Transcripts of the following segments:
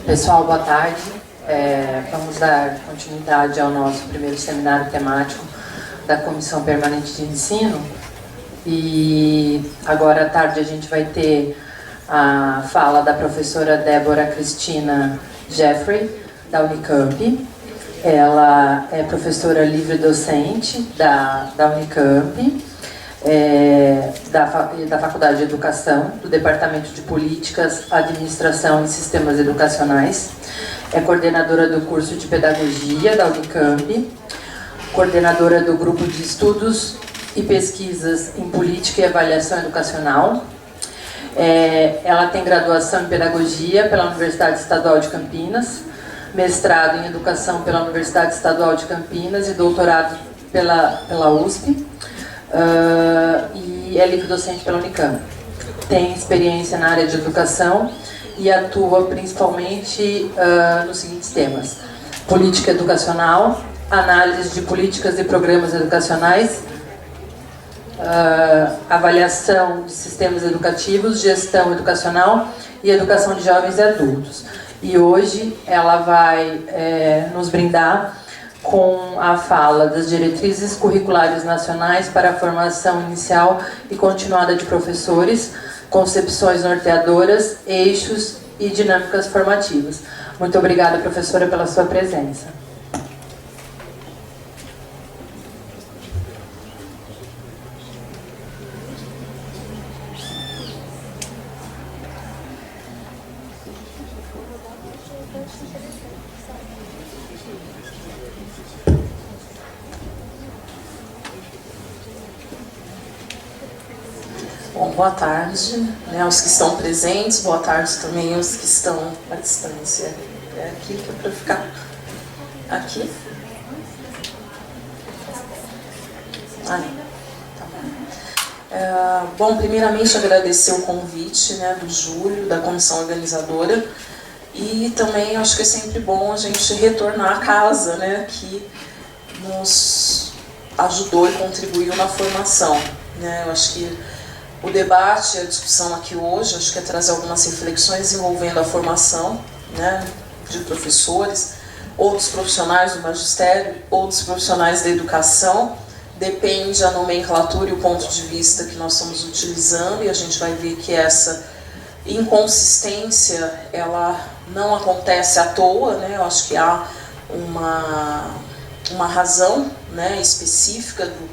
Pessoal, boa tarde. Vamos dar continuidade ao nosso primeiro seminário temático da Comissão Permanente de Ensino. E agora à tarde a gente vai ter a fala da professora Débora Cristina Jeffrey, da Unicamp. Ela é professora livre-docente da Unicamp, da Faculdade de Educação, do Departamento de Políticas, Administração e Sistemas Educacionais. É coordenadora do curso de Pedagogia da Unicamp, coordenadora do Grupo de Estudos e Pesquisas em Política e Avaliação Educacional. Ela tem graduação em Pedagogia pela Universidade Estadual de Campinas, mestrado em Educação pela Universidade Estadual de Campinas e doutorado pela USP, e é livre-docente pela Unicamp. Tem experiência na área de educação e atua principalmente nos seguintes temas: política educacional, análise de políticas e programas educacionais, avaliação de sistemas educativos, gestão educacional e educação de jovens e adultos. E hoje ela vai nos brindar com a fala das diretrizes curriculares nacionais para a formação inicial e continuada de professores, concepções norteadoras, eixos e dinâmicas formativas. Muito obrigada, professora, pela sua presença. Bom, boa tarde, né, aos que estão presentes, boa tarde também aos que estão à distância. É aqui que é para ficar. Aqui? Tá bom. Bom, primeiramente agradecer o convite, né, do Júlio, da comissão organizadora, e também acho que é sempre bom a gente retornar à casa, né, que nos ajudou e contribuiu na formação, né. Eu acho que o debate e a discussão aqui hoje, acho que é trazer algumas reflexões envolvendo a formação, né, de professores, outros profissionais do magistério, outros profissionais da educação. Depende a nomenclatura e o ponto de vista que nós estamos utilizando, e a gente vai ver que essa inconsistência, ela não acontece à toa, né. Eu acho que há uma razão, né, específica do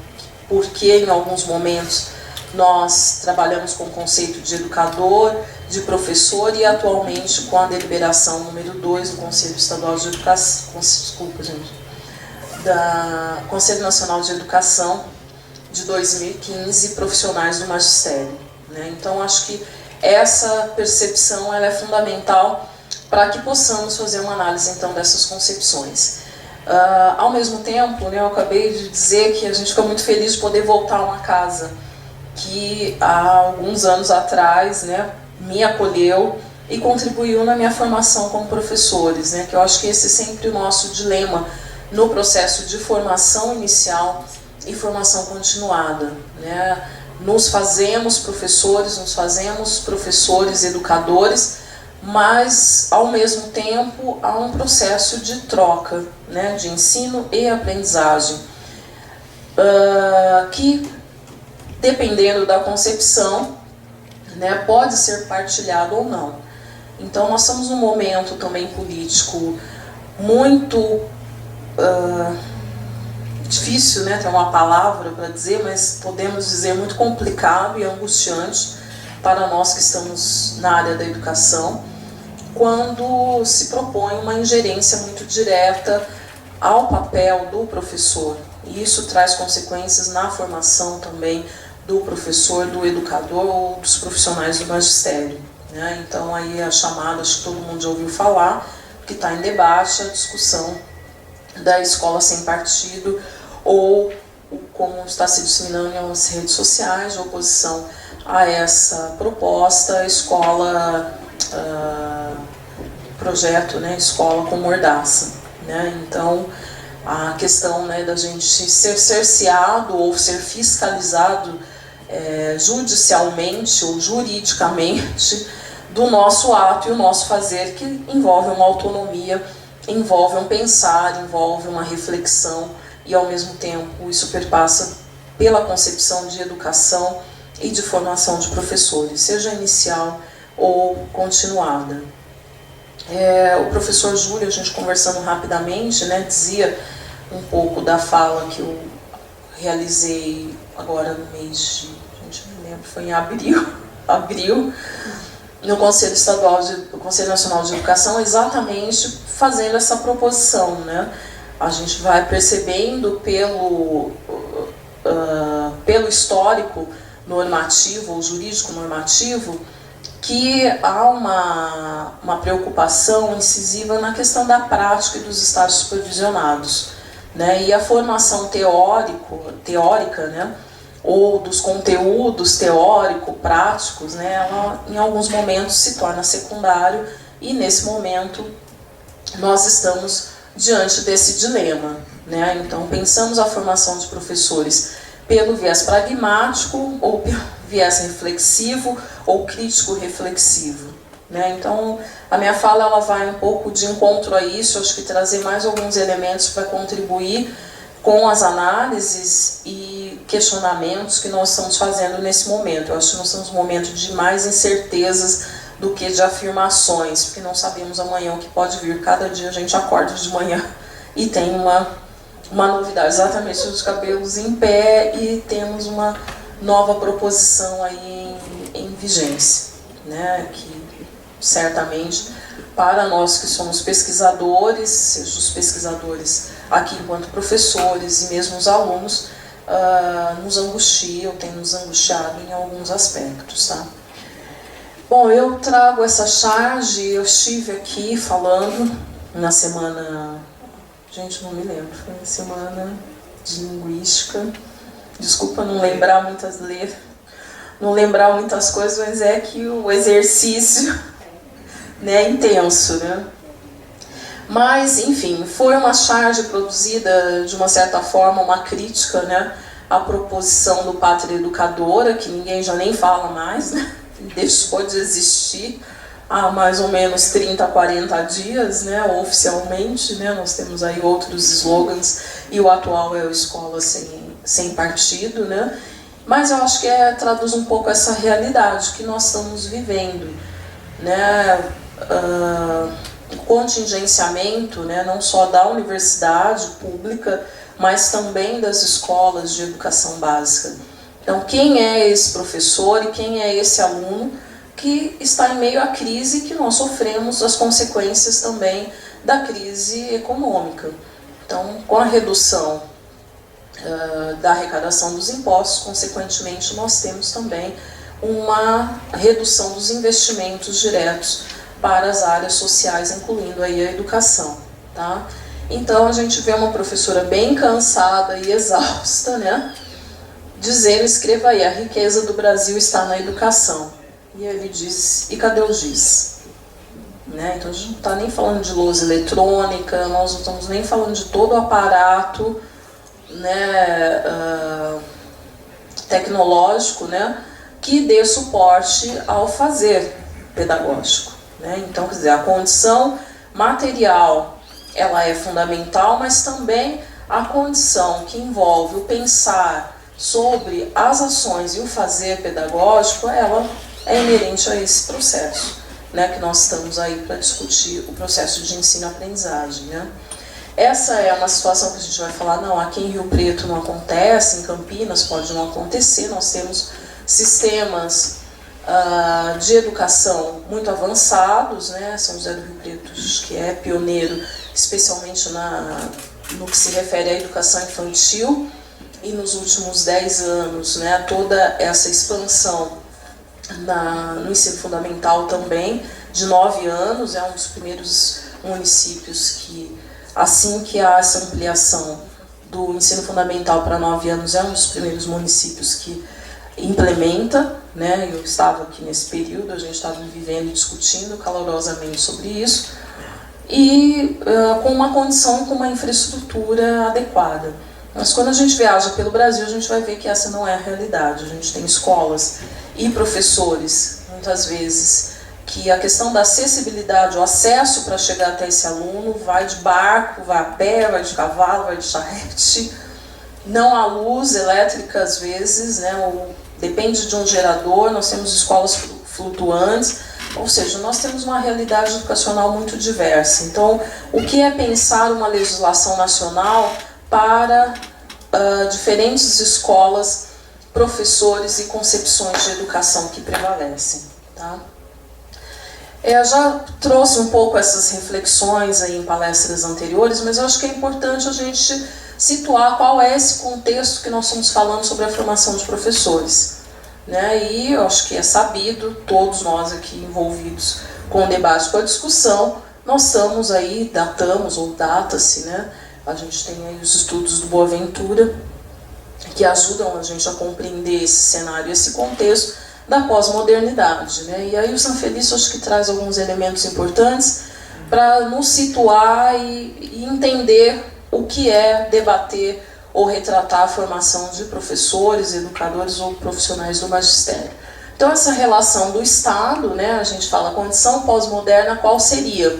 porquê em alguns momentos nós trabalhamos com o conceito de educador, de professor, e atualmente com a deliberação número 2 do Conselho Estadual de Educação, da Conselho Nacional de Educação de 2015, profissionais do magistério, né? Então acho que essa percepção ela é fundamental para que possamos fazer uma análise então dessas concepções. Ao mesmo tempo, né, eu acabei de dizer que a gente fica muito feliz de poder voltar a uma casa que há alguns anos atrás, né, me acolheu e contribuiu na minha formação como professores, né, que eu acho que esse é sempre o nosso dilema no processo de formação inicial e formação continuada, né. Nos fazemos professores, educadores, mas ao mesmo tempo há um processo de troca, né, de ensino e aprendizagem, que dependendo da concepção, né, pode ser partilhado ou não. Então nós estamos num momento também político muito difícil, né, ter uma palavra para dizer, mas podemos dizer muito complicado e angustiante para nós que estamos na área da educação, quando se propõe uma ingerência muito direta ao papel do professor. E isso traz consequências na formação também do professor, do educador ou dos profissionais do magistério, né? Então aí a chamada, acho que todo mundo já ouviu falar, que está em debate, a discussão da escola sem partido, ou como está se disseminando em algumas redes sociais, de oposição a essa proposta, a escola, projeto, né, escola com mordaça, né? Então a questão, né, da gente ser cerceado ou ser fiscalizado judicialmente ou juridicamente do nosso ato e o nosso fazer, que envolve uma autonomia, envolve um pensar, envolve uma reflexão, e ao mesmo tempo isso perpassa pela concepção de educação e de formação de professores, seja inicial ou continuada. O professor Júlio, a gente conversando rapidamente, né, dizia um pouco da fala que eu realizei agora no mês de, gente não lembro, foi em abril, no Conselho Nacional de Educação, exatamente fazendo essa proposição, né? A gente vai percebendo pelo histórico normativo ou jurídico normativo que há uma preocupação incisiva na questão da prática e dos estágios supervisionados, né? E a formação teórica, né, ou dos conteúdos teórico-práticos, né, ela em alguns momentos se torna secundário, e nesse momento nós estamos diante desse dilema, né? Então pensamos a formação de professores pelo viés pragmático, ou pelo viés reflexivo, ou crítico-reflexivo, né? Então a minha fala ela vai um pouco de encontro a isso, acho que trazer mais alguns elementos para contribuir com as análises e questionamentos que nós estamos fazendo nesse momento. Eu acho que nós estamos num momento de mais incertezas do que de afirmações, porque não sabemos amanhã o que pode vir. Cada dia a gente acorda de manhã e tem uma novidade, exatamente os cabelos em pé, e temos uma nova proposição aí em vigência, né? Que certamente para nós que somos pesquisadores, seja os pesquisadores aqui enquanto professores e mesmo os alunos, nos angustia, ou tem nos angustiado em alguns aspectos, tá? Bom, eu trago essa charge, eu estive aqui falando na semana, gente, não me lembro, foi na semana de linguística, desculpa não lembrar muitas coisas, mas é que o exercício, né, é intenso, né? Mas, enfim, foi uma charge produzida, de uma certa forma, uma crítica, né, à proposição do Pátria Educadora, que ninguém já nem fala mais, né? Deixou de existir há mais ou menos 30, 40 dias, né, oficialmente, né? Nós temos aí outros slogans, e o atual é o Escola Sem Partido, né? Mas eu acho que traduz um pouco essa realidade que nós estamos vivendo, né? O contingenciamento, né, não só da universidade pública, mas também das escolas de educação básica. Então, quem é esse professor e quem é esse aluno que está em meio à crise, que nós sofremos as consequências também da crise econômica? Então, com a redução da arrecadação dos impostos, consequentemente, nós temos também uma redução dos investimentos diretos para as áreas sociais, incluindo aí a educação, tá? Então a gente vê uma professora bem cansada e exausta, né, dizendo, escreva aí, a riqueza do Brasil está na educação. E ele diz, e cadê o giz? Né? Então a gente não está nem falando de lousa eletrônica, nós não estamos nem falando de todo o aparato, né, tecnológico, né, que dê suporte ao fazer pedagógico, né? Então, quer dizer, a condição material ela é fundamental, mas também a condição que envolve o pensar sobre as ações e o fazer pedagógico, ela é inerente a esse processo, né, que nós estamos aí para discutir, o processo de ensino-aprendizagem, né? Essa é uma situação que a gente vai falar, não, aqui em Rio Preto não acontece, em Campinas pode não acontecer, nós temos sistemas de educação muito avançados, né? São José do Rio Preto, que é pioneiro, especialmente no que se refere à educação infantil, e nos últimos 10 anos, né, toda essa expansão no ensino fundamental também, de 9 anos, é um dos primeiros municípios que, assim que há essa ampliação do ensino fundamental para 9 anos, é um dos primeiros municípios que implementa, né? Eu estava aqui nesse período, a gente estava vivendo e discutindo calorosamente sobre isso, e com uma condição, com uma infraestrutura adequada. Mas quando a gente viaja pelo Brasil, a gente vai ver que essa não é a realidade. A gente tem escolas e professores, muitas vezes, que a questão da acessibilidade, o acesso para chegar até esse aluno, vai de barco, vai a pé, vai de cavalo, vai de charrete, não há luz elétrica às vezes, né, ou depende de um gerador, nós temos escolas flutuantes, ou seja, nós temos uma realidade educacional muito diversa. Então, o que é pensar uma legislação nacional para diferentes escolas, professores e concepções de educação que prevalecem, tá? Eu já trouxe um pouco essas reflexões aí em palestras anteriores, mas eu acho que é importante a gente situar qual é esse contexto que nós estamos falando sobre a formação de professores, né? E eu acho que é sabido, todos nós aqui envolvidos com o debate, com a discussão, nós estamos aí, datamos ou data-se, né? A gente tem aí os estudos do Boaventura, que ajudam a gente a compreender esse cenário, esse contexto da pós-modernidade, né? E aí o Sanfelice acho que traz alguns elementos importantes para nos situar e entender o que é debater ou retratar a formação de professores, educadores ou profissionais do magistério. Então essa relação do Estado, né, a gente fala condição pós-moderna, qual seria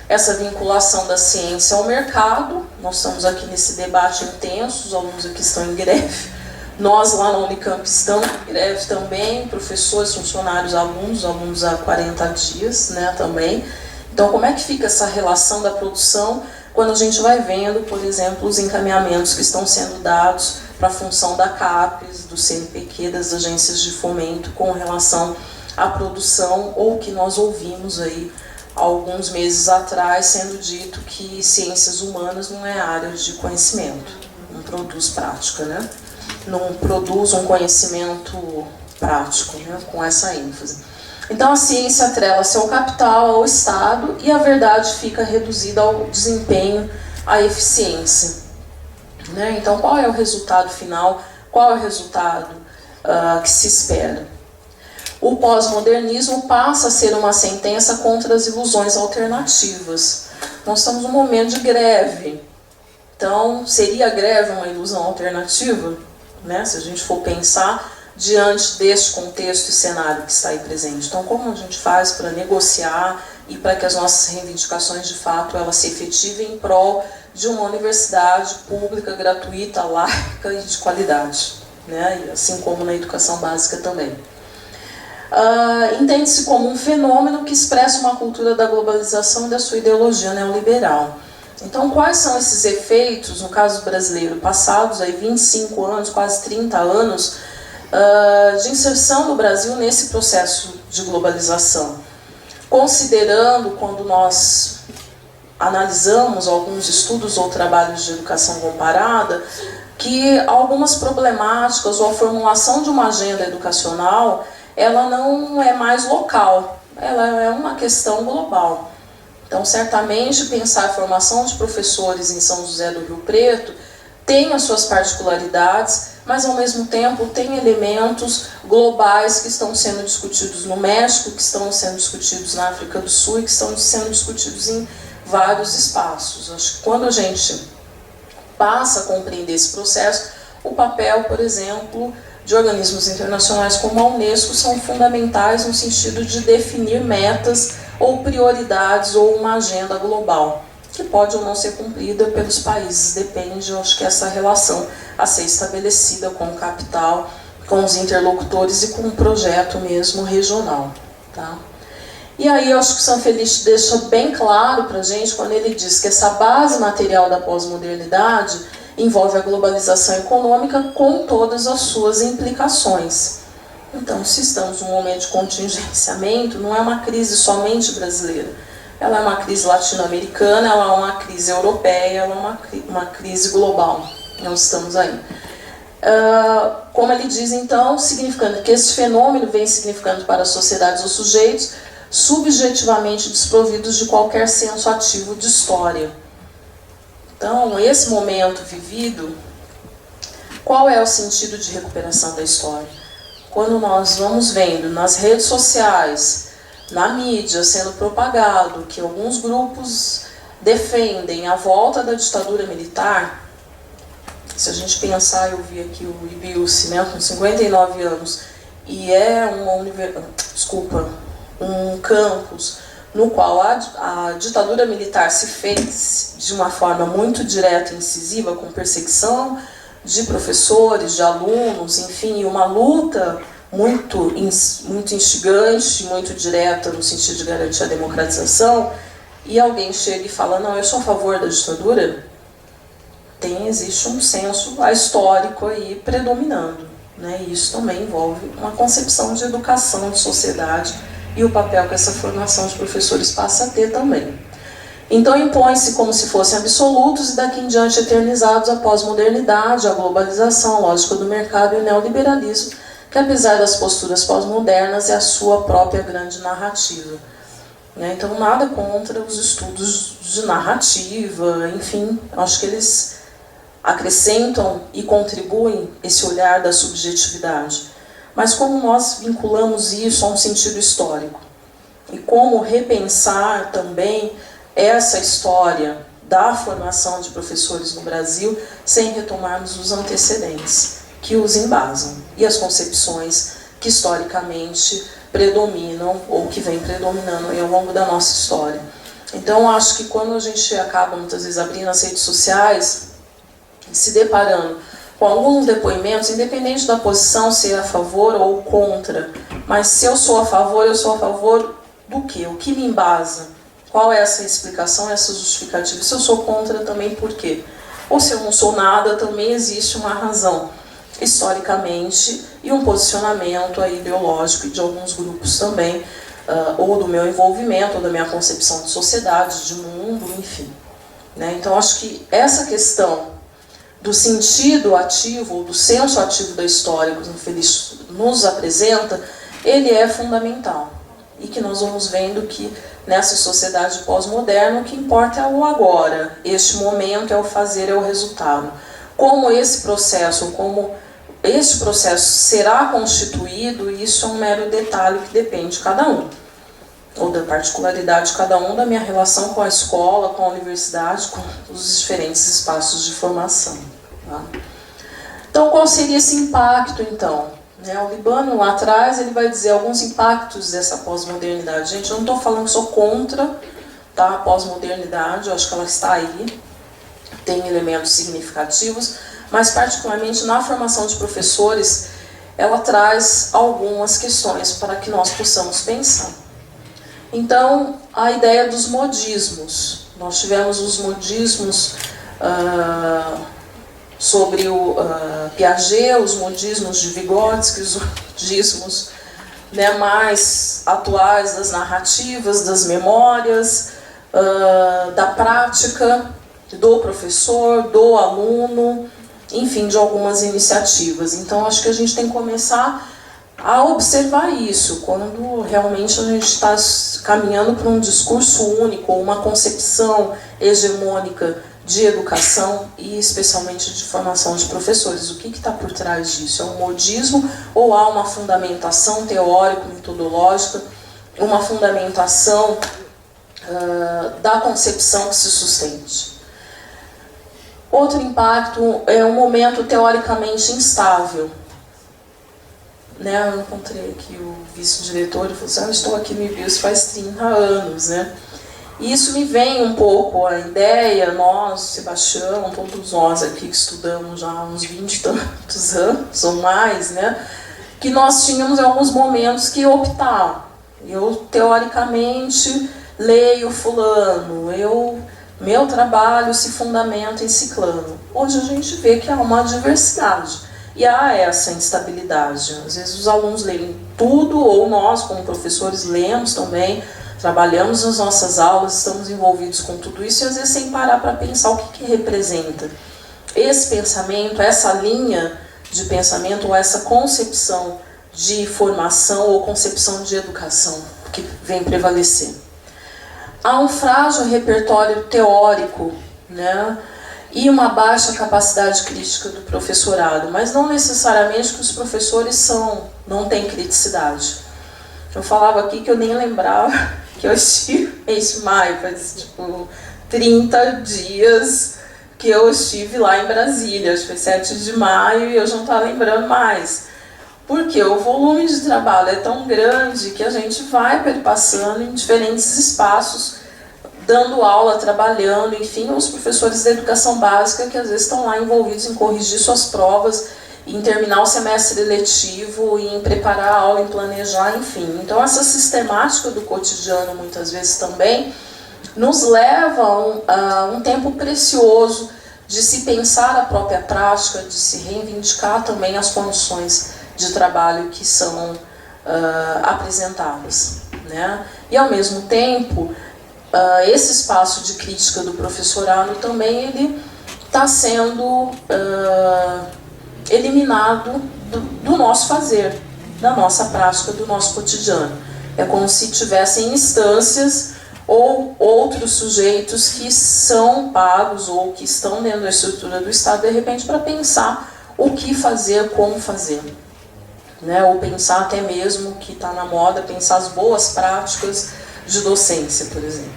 essa vinculação da ciência ao mercado? Nós estamos aqui nesse debate intenso, os alunos aqui estão em greve, nós lá na Unicamp estamos em greve também, professores, funcionários, alunos há 40 dias, né, também. Então como é que fica essa relação da produção quando a gente vai vendo, por exemplo, os encaminhamentos que estão sendo dados para a função da CAPES, do CNPq, das agências de fomento com relação à produção, ou que nós ouvimos aí há alguns meses atrás sendo dito que ciências humanas não é área de conhecimento, não produz prática, né? Não produz um conhecimento prático, né? Com essa ênfase. Então a ciência atrela-se ao capital, ao Estado, e a verdade fica reduzida ao desempenho, à eficiência, né? Então qual é o resultado final? Qual é o resultado que se espera? O pós-modernismo passa a ser uma sentença contra as ilusões alternativas. Nós estamos num momento de greve. Então, seria a greve uma ilusão alternativa? Né? Se a gente for pensar diante deste contexto e cenário que está aí presente. Então, como a gente faz para negociar e para que as nossas reivindicações, de fato, elas se efetivem em prol de uma universidade pública, gratuita, laica e de qualidade, né? E assim como na educação básica também. Entende-se como um fenômeno que expressa uma cultura da globalização e da sua ideologia neoliberal. Então, quais são esses efeitos, no caso brasileiro, passados aí 25 anos, quase 30 anos, de inserção do Brasil nesse processo de globalização? Considerando, quando nós analisamos alguns estudos ou trabalhos de educação comparada, que algumas problemáticas ou a formulação de uma agenda educacional ela não é mais local, ela é uma questão global. Então, certamente, pensar a formação de professores em São José do Rio Preto tem as suas particularidades, mas, ao mesmo tempo, tem elementos globais que estão sendo discutidos no México, que estão sendo discutidos na África do Sul e que estão sendo discutidos em vários espaços. Acho que quando a gente passa a compreender esse processo, o papel, por exemplo, de organismos internacionais como a Unesco são fundamentais no sentido de definir metas ou prioridades ou uma agenda global, que pode ou não ser cumprida pelos países, depende, eu acho que essa relação a ser estabelecida com o capital, com os interlocutores e com o projeto mesmo regional, tá? E aí eu acho que o Sanfelice deixa bem claro para a gente quando ele diz que essa base material da pós-modernidade envolve a globalização econômica com todas as suas implicações. Então, se estamos num momento de contingenciamento, não é uma crise somente brasileira. Ela é uma crise latino-americana, ela é uma crise europeia, ela é uma crise global. Nós estamos aí. Como ele diz, então, significando que esse fenômeno vem significando para as sociedades ou sujeitos subjetivamente desprovidos de qualquer senso ativo de história. Então, esse momento vivido, qual é o sentido de recuperação da história? Quando nós vamos vendo nas redes sociais, na mídia, sendo propagado que alguns grupos defendem a volta da ditadura militar, se a gente pensar, eu vi aqui o Ibilce, né, com 59 anos, e é uma universidade, um campus no qual a ditadura militar se fez de uma forma muito direta e incisiva, com perseguição de professores, de alunos, enfim, uma luta muito instigante, muito direta no sentido de garantir a democratização, e alguém chega e fala, não, eu sou a favor da ditadura, existe um senso histórico aí predominando, né? E isso também envolve uma concepção de educação, de sociedade, e o papel que essa formação de professores passa a ter também. Então impõe-se como se fossem absolutos e daqui em diante eternizados a pós-modernidade, a globalização, a lógica do mercado e o neoliberalismo, que apesar das posturas pós-modernas é a sua própria grande narrativa. Então nada contra os estudos de narrativa, enfim, acho que eles acrescentam e contribuem esse olhar da subjetividade. Mas como nós vinculamos isso a um sentido histórico? E como repensar também essa história da formação de professores no Brasil sem retomarmos os antecedentes que os embasam e as concepções que historicamente predominam ou que vêm predominando ao longo da nossa história. Então acho que quando a gente acaba muitas vezes abrindo as redes sociais, se deparando com alguns depoimentos, independente da posição, se é a favor ou contra, mas se eu sou a favor do quê? O que me embasa? Qual é essa explicação, essa justificativa? Se eu sou contra, também por quê? Ou se eu não sou nada, também existe uma razão, historicamente, e um posicionamento aí ideológico e de alguns grupos também, ou do meu envolvimento, ou da minha concepção de sociedade, de mundo, enfim. Então, acho que essa questão do sentido ativo, ou do senso ativo da história que o Feliz nos apresenta, ele é fundamental. E que nós vamos vendo que nessa sociedade pós-moderna o que importa é o agora, este momento é o fazer, é o resultado. Como esse processo será constituído, isso é um mero detalhe que depende de cada um, ou da particularidade de cada um, da minha relação com a escola, com a universidade, com os diferentes espaços de formação. Tá? Então, qual seria esse impacto, então? O Libânio, lá atrás, ele vai dizer alguns impactos dessa pós-modernidade. Gente, eu não estou falando que sou contra, tá, a pós-modernidade, eu acho que ela está aí, tem elementos significativos, mas particularmente na formação de professores, ela traz algumas questões para que nós possamos pensar. Então, a ideia dos modismos. Nós tivemos os modismos sobre o Piaget, os modismos de Vygotsky, os modismos mais atuais das narrativas, das memórias, da prática do professor, do aluno, enfim, de algumas iniciativas. Então, acho que a gente tem que começar a observar isso, quando realmente a gente está caminhando para um discurso único, uma concepção hegemônica de educação e especialmente de formação de professores. O que está por trás disso? É um modismo ou há uma fundamentação teórico-metodológica, uma fundamentação da concepção que se sustente? Outro impacto é um momento teoricamente instável. Eu encontrei aqui o vice-diretor e falou assim, eu estou aqui no IBIUS faz 30 anos, E isso me vem um pouco a ideia, nós, Sebastião, todos nós aqui que estudamos já há uns 20 e tantos anos ou mais, que nós tínhamos alguns momentos que optar. Eu, teoricamente, leio fulano, meu trabalho se fundamenta em ciclano. Hoje a gente vê que há uma diversidade. E há essa instabilidade. Às vezes os alunos leem tudo, ou nós, como professores, lemos também, trabalhamos nas nossas aulas, estamos envolvidos com tudo isso, e às vezes sem parar para pensar o que representa esse pensamento, essa linha de pensamento, ou essa concepção de formação, ou concepção de educação que vem prevalecer. Há um frágil repertório teórico, e uma baixa capacidade crítica do professorado, mas não necessariamente que os professores não têm criticidade. Eu falava aqui que eu nem lembrava que eu estive mês de maio, faz 30 dias que eu estive lá em Brasília, acho que foi 7 de maio e eu já não estava lembrando mais. Porque o volume de trabalho é tão grande que a gente vai perpassando em diferentes espaços, dando aula, trabalhando, enfim, os professores da educação básica que às vezes estão lá envolvidos em corrigir suas provas, em terminar o semestre letivo, em preparar a aula, em planejar, enfim. Então essa sistemática do cotidiano, muitas vezes também, nos leva a um tempo precioso de se pensar a própria prática, de se reivindicar também as condições de trabalho que são apresentadas, né? E ao mesmo tempo, esse espaço de crítica do professorado também ele está sendo eliminado do nosso fazer, da nossa prática, do nosso cotidiano. É como se tivessem instâncias ou outros sujeitos que são pagos ou que estão dentro da estrutura do Estado, de repente, para pensar o que fazer, como fazer. Né? Ou pensar até mesmo, que está na moda, pensar as boas práticas de docência, por exemplo.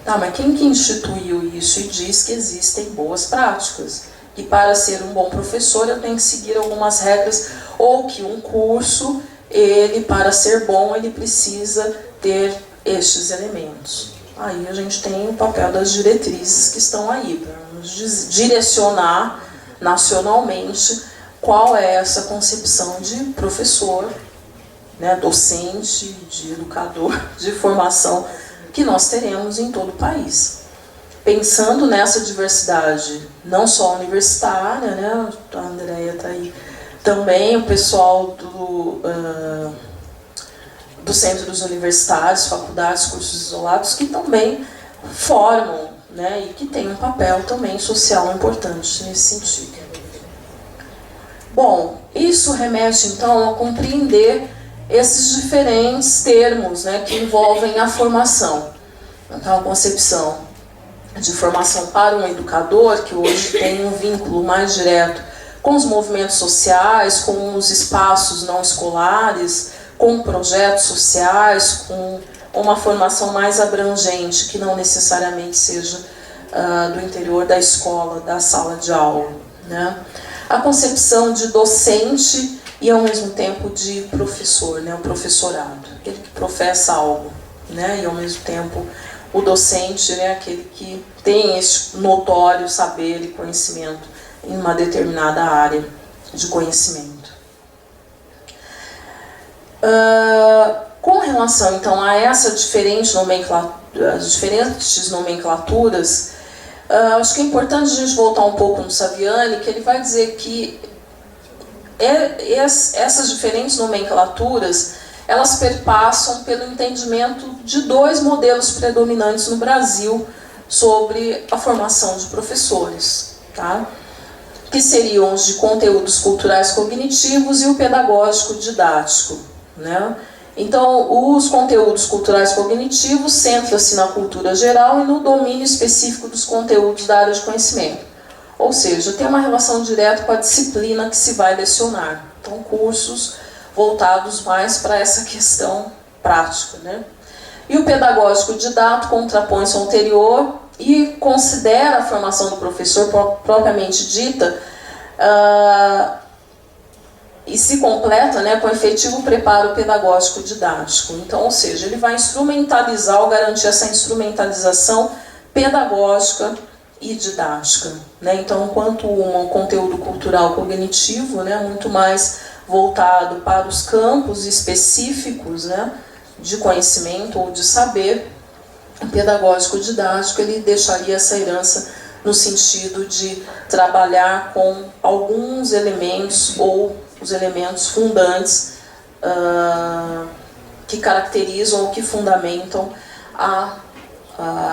Tá, mas quem que instituiu isso e diz que existem boas práticas? E para ser um bom professor eu tenho que seguir algumas regras, ou que um curso, ele para ser bom, ele precisa ter estes elementos. Aí a gente tem o papel das diretrizes que estão aí, para nos direcionar nacionalmente qual é essa concepção de professor, né, docente, de educador, de formação que nós teremos em todo o país. Pensando nessa diversidade, não só universitária, né, a Andréia está aí, também o pessoal dos centros universitários, faculdades, cursos isolados, que também formam, né, e que têm um papel também social importante nesse sentido. Bom, isso remete então a compreender esses diferentes termos, né, que envolvem a formação. Então, a concepção de formação para um educador, que hoje tem um vínculo mais direto com os movimentos sociais, com os espaços não escolares, com projetos sociais, com uma formação mais abrangente, que não necessariamente seja do interior da escola, da sala de aula, né? A concepção de docente e, ao mesmo tempo, de professor, né? O professorado, aquele que professa algo, né? E, ao mesmo tempo, o docente, né? Aquele que tem esse notório saber e conhecimento em uma determinada área de conhecimento. Com relação, então, a essa diferentes nomenclaturas, acho que é importante a gente voltar um pouco no Saviani, que ele vai dizer que essas diferentes nomenclaturas, elas perpassam pelo entendimento de dois modelos predominantes no Brasil sobre a formação de professores, tá? Que seriam os de conteúdos culturais cognitivos e o pedagógico didático, né? Então, os conteúdos culturais cognitivos centram-se na cultura geral e no domínio específico dos conteúdos da área de conhecimento. Ou seja, tem uma relação direta com a disciplina que se vai lecionar. Então, cursos voltados mais para essa questão prática, né? E o pedagógico didático contrapõe-se ao anterior e considera a formação do professor propriamente dita e se completa, né, com o efetivo preparo pedagógico didático. Então, ou seja, ele vai instrumentalizar ou garantir essa instrumentalização pedagógica e didática, né? Então, enquanto um conteúdo cultural cognitivo, né, muito mais voltado para os campos específicos, né, de conhecimento ou de saber, o pedagógico didático ele deixaria essa herança no sentido de trabalhar com alguns elementos ou os elementos fundantes que caracterizam ou que fundamentam a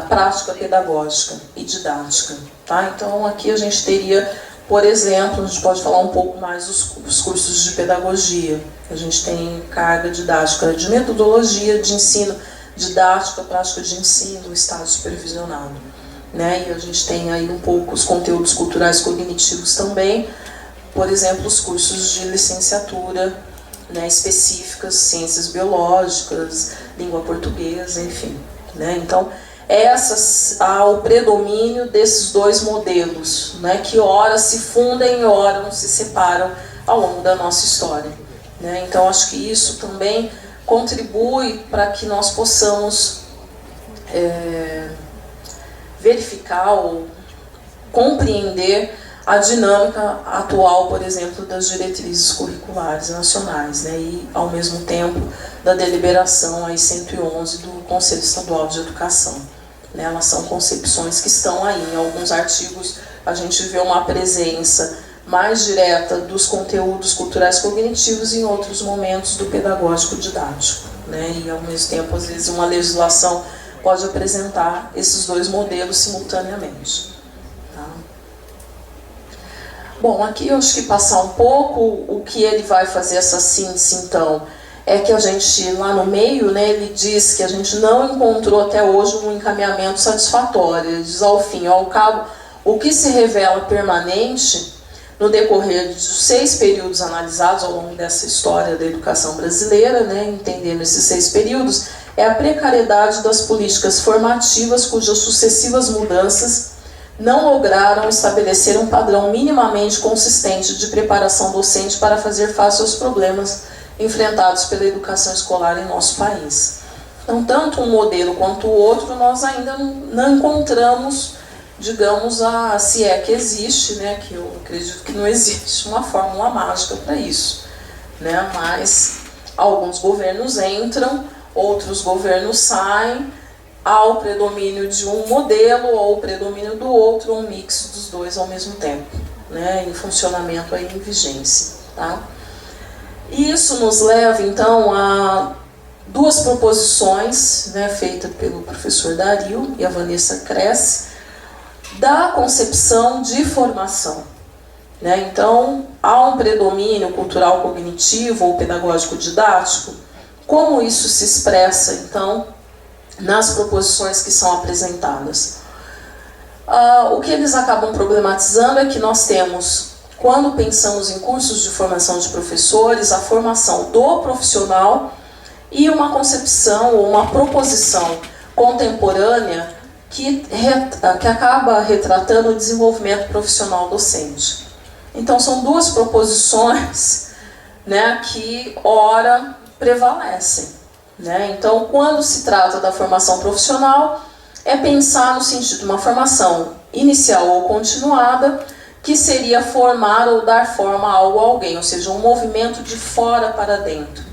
prática pedagógica e didática, tá? Então aqui a gente teria, por exemplo, a gente pode falar um pouco mais dos cursos de pedagogia. A gente tem carga didática de metodologia de ensino, didática, prática de ensino, estágio supervisionado, né? E a gente tem aí um pouco os conteúdos culturais cognitivos também, por exemplo, os cursos de licenciatura, né, específicas, ciências biológicas, língua portuguesa, enfim, né? Então, há o predomínio desses dois modelos, né, que ora se fundem e ora se separam ao longo da nossa história, né? Então, acho que isso também contribui para que nós possamos verificar ou compreender a dinâmica atual, por exemplo, das diretrizes curriculares nacionais, né? E, ao mesmo tempo, da deliberação aí 111 do Conselho Estadual de Educação. Né? Elas são concepções que estão aí. Em alguns artigos a gente vê uma presença mais direta dos conteúdos culturais cognitivos e em outros momentos do pedagógico didático. Né? E, ao mesmo tempo, às vezes, uma legislação pode apresentar esses dois modelos simultaneamente. Tá? Bom, aqui eu acho que passar um pouco o que ele vai fazer essa síntese, então, é que a gente, lá no meio, né, ele diz que a gente não encontrou até hoje um encaminhamento satisfatório. Ele diz, ao fim e ao cabo, o que se revela permanente no decorrer dos 6 períodos analisados ao longo dessa história da educação brasileira, né, entendendo esses 6 períodos, é a precariedade das políticas formativas cujas sucessivas mudanças não lograram estabelecer um padrão minimamente consistente de preparação docente para fazer face aos problemas enfrentados pela educação escolar em nosso país. Então, tanto um modelo quanto o outro, nós ainda não encontramos, digamos, se é que existe, né, que eu acredito que não existe uma fórmula mágica para isso, né, mas alguns governos entram, outros governos saem, há o predomínio de um modelo ou o predomínio do outro, ou um mix dos dois ao mesmo tempo, né, em funcionamento, aí, em vigência. Tá? E isso nos leva, então, a 2 proposições, né, feitas pelo professor Dario e a Vanessa Cresce, da concepção de formação. Né? Então, há um predomínio cultural cognitivo ou pedagógico didático. Como isso se expressa, então, nas proposições que são apresentadas? O que eles acabam problematizando é que nós temos, quando pensamos em cursos de formação de professores, a formação do profissional e uma concepção ou uma proposição contemporânea que acaba retratando o desenvolvimento profissional docente. Então, são 2 proposições, né, que, ora, prevalecem. Né? Então, quando se trata da formação profissional, é pensar no sentido de uma formação inicial ou continuada, que seria formar ou dar forma a algo a alguém, ou seja, um movimento de fora para dentro.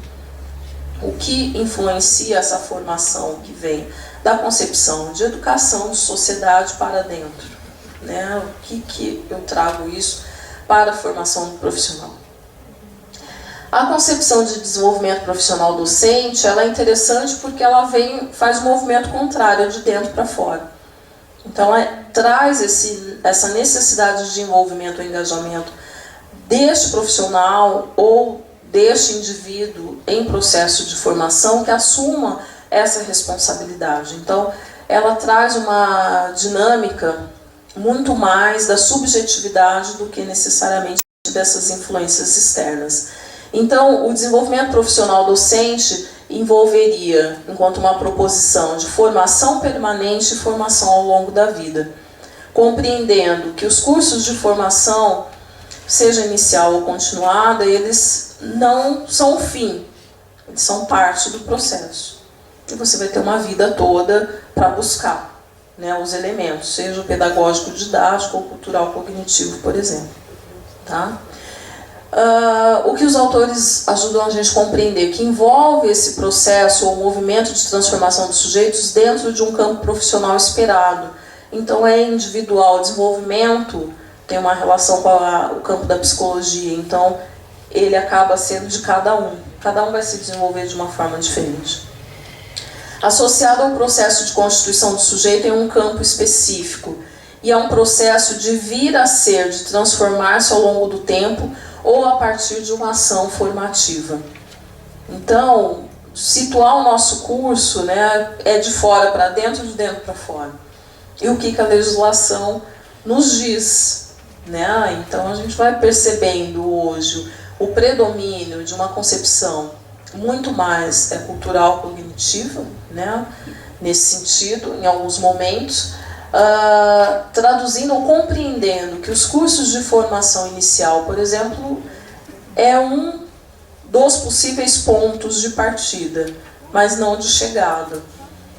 O que influencia essa formação que vem da concepção de educação, de sociedade para dentro? Né? O que eu trago isso para a formação do profissional? A concepção de desenvolvimento profissional docente, ela é interessante porque ela faz um movimento contrário, de dentro para fora. Então, traz essa necessidade de envolvimento e engajamento deste profissional ou deste indivíduo em processo de formação que assuma essa responsabilidade. Então, ela traz uma dinâmica muito mais da subjetividade do que necessariamente dessas influências externas. Então, o desenvolvimento profissional docente envolveria, enquanto uma proposição de formação permanente e formação ao longo da vida, compreendendo que os cursos de formação, seja inicial ou continuada, eles não são o fim, eles são parte do processo. E você vai ter uma vida toda para buscar, né, os elementos, seja o pedagógico didático ou cultural cognitivo, por exemplo. Tá? O que os autores ajudam a gente a compreender, que envolve esse processo ou movimento de transformação dos sujeitos dentro de um campo profissional esperado. Então é individual, o desenvolvimento tem uma relação com o campo da psicologia, então ele acaba sendo de cada um vai se desenvolver de uma forma diferente. Associado ao processo de constituição do sujeito em um campo específico, e a um processo de vir a ser, de transformar-se ao longo do tempo, ou a partir de uma ação formativa. Então, situar o nosso curso, né, é de fora para dentro, de dentro para fora. E o que a legislação nos diz? Né? Então, a gente vai percebendo hoje o predomínio de uma concepção muito mais cultural cognitiva, né, nesse sentido, em alguns momentos, traduzindo ou compreendendo que os cursos de formação inicial, por exemplo, é um dos possíveis pontos de partida, mas não de chegada,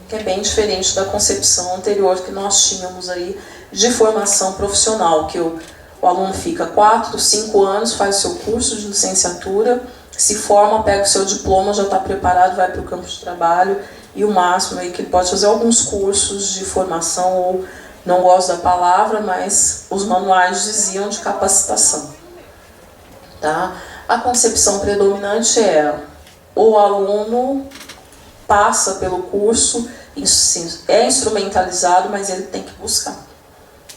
que é bem diferente da concepção anterior que nós tínhamos aí de formação profissional, que o aluno fica 4, 5 anos, faz o seu curso de licenciatura, se forma, pega o seu diploma, já está preparado, vai para o campo de trabalho, e o máximo é que ele pode fazer alguns cursos de formação, ou não gosto da palavra, mas os manuais diziam de capacitação. Tá? A concepção predominante é o aluno passa pelo curso, é instrumentalizado, mas ele tem que buscar.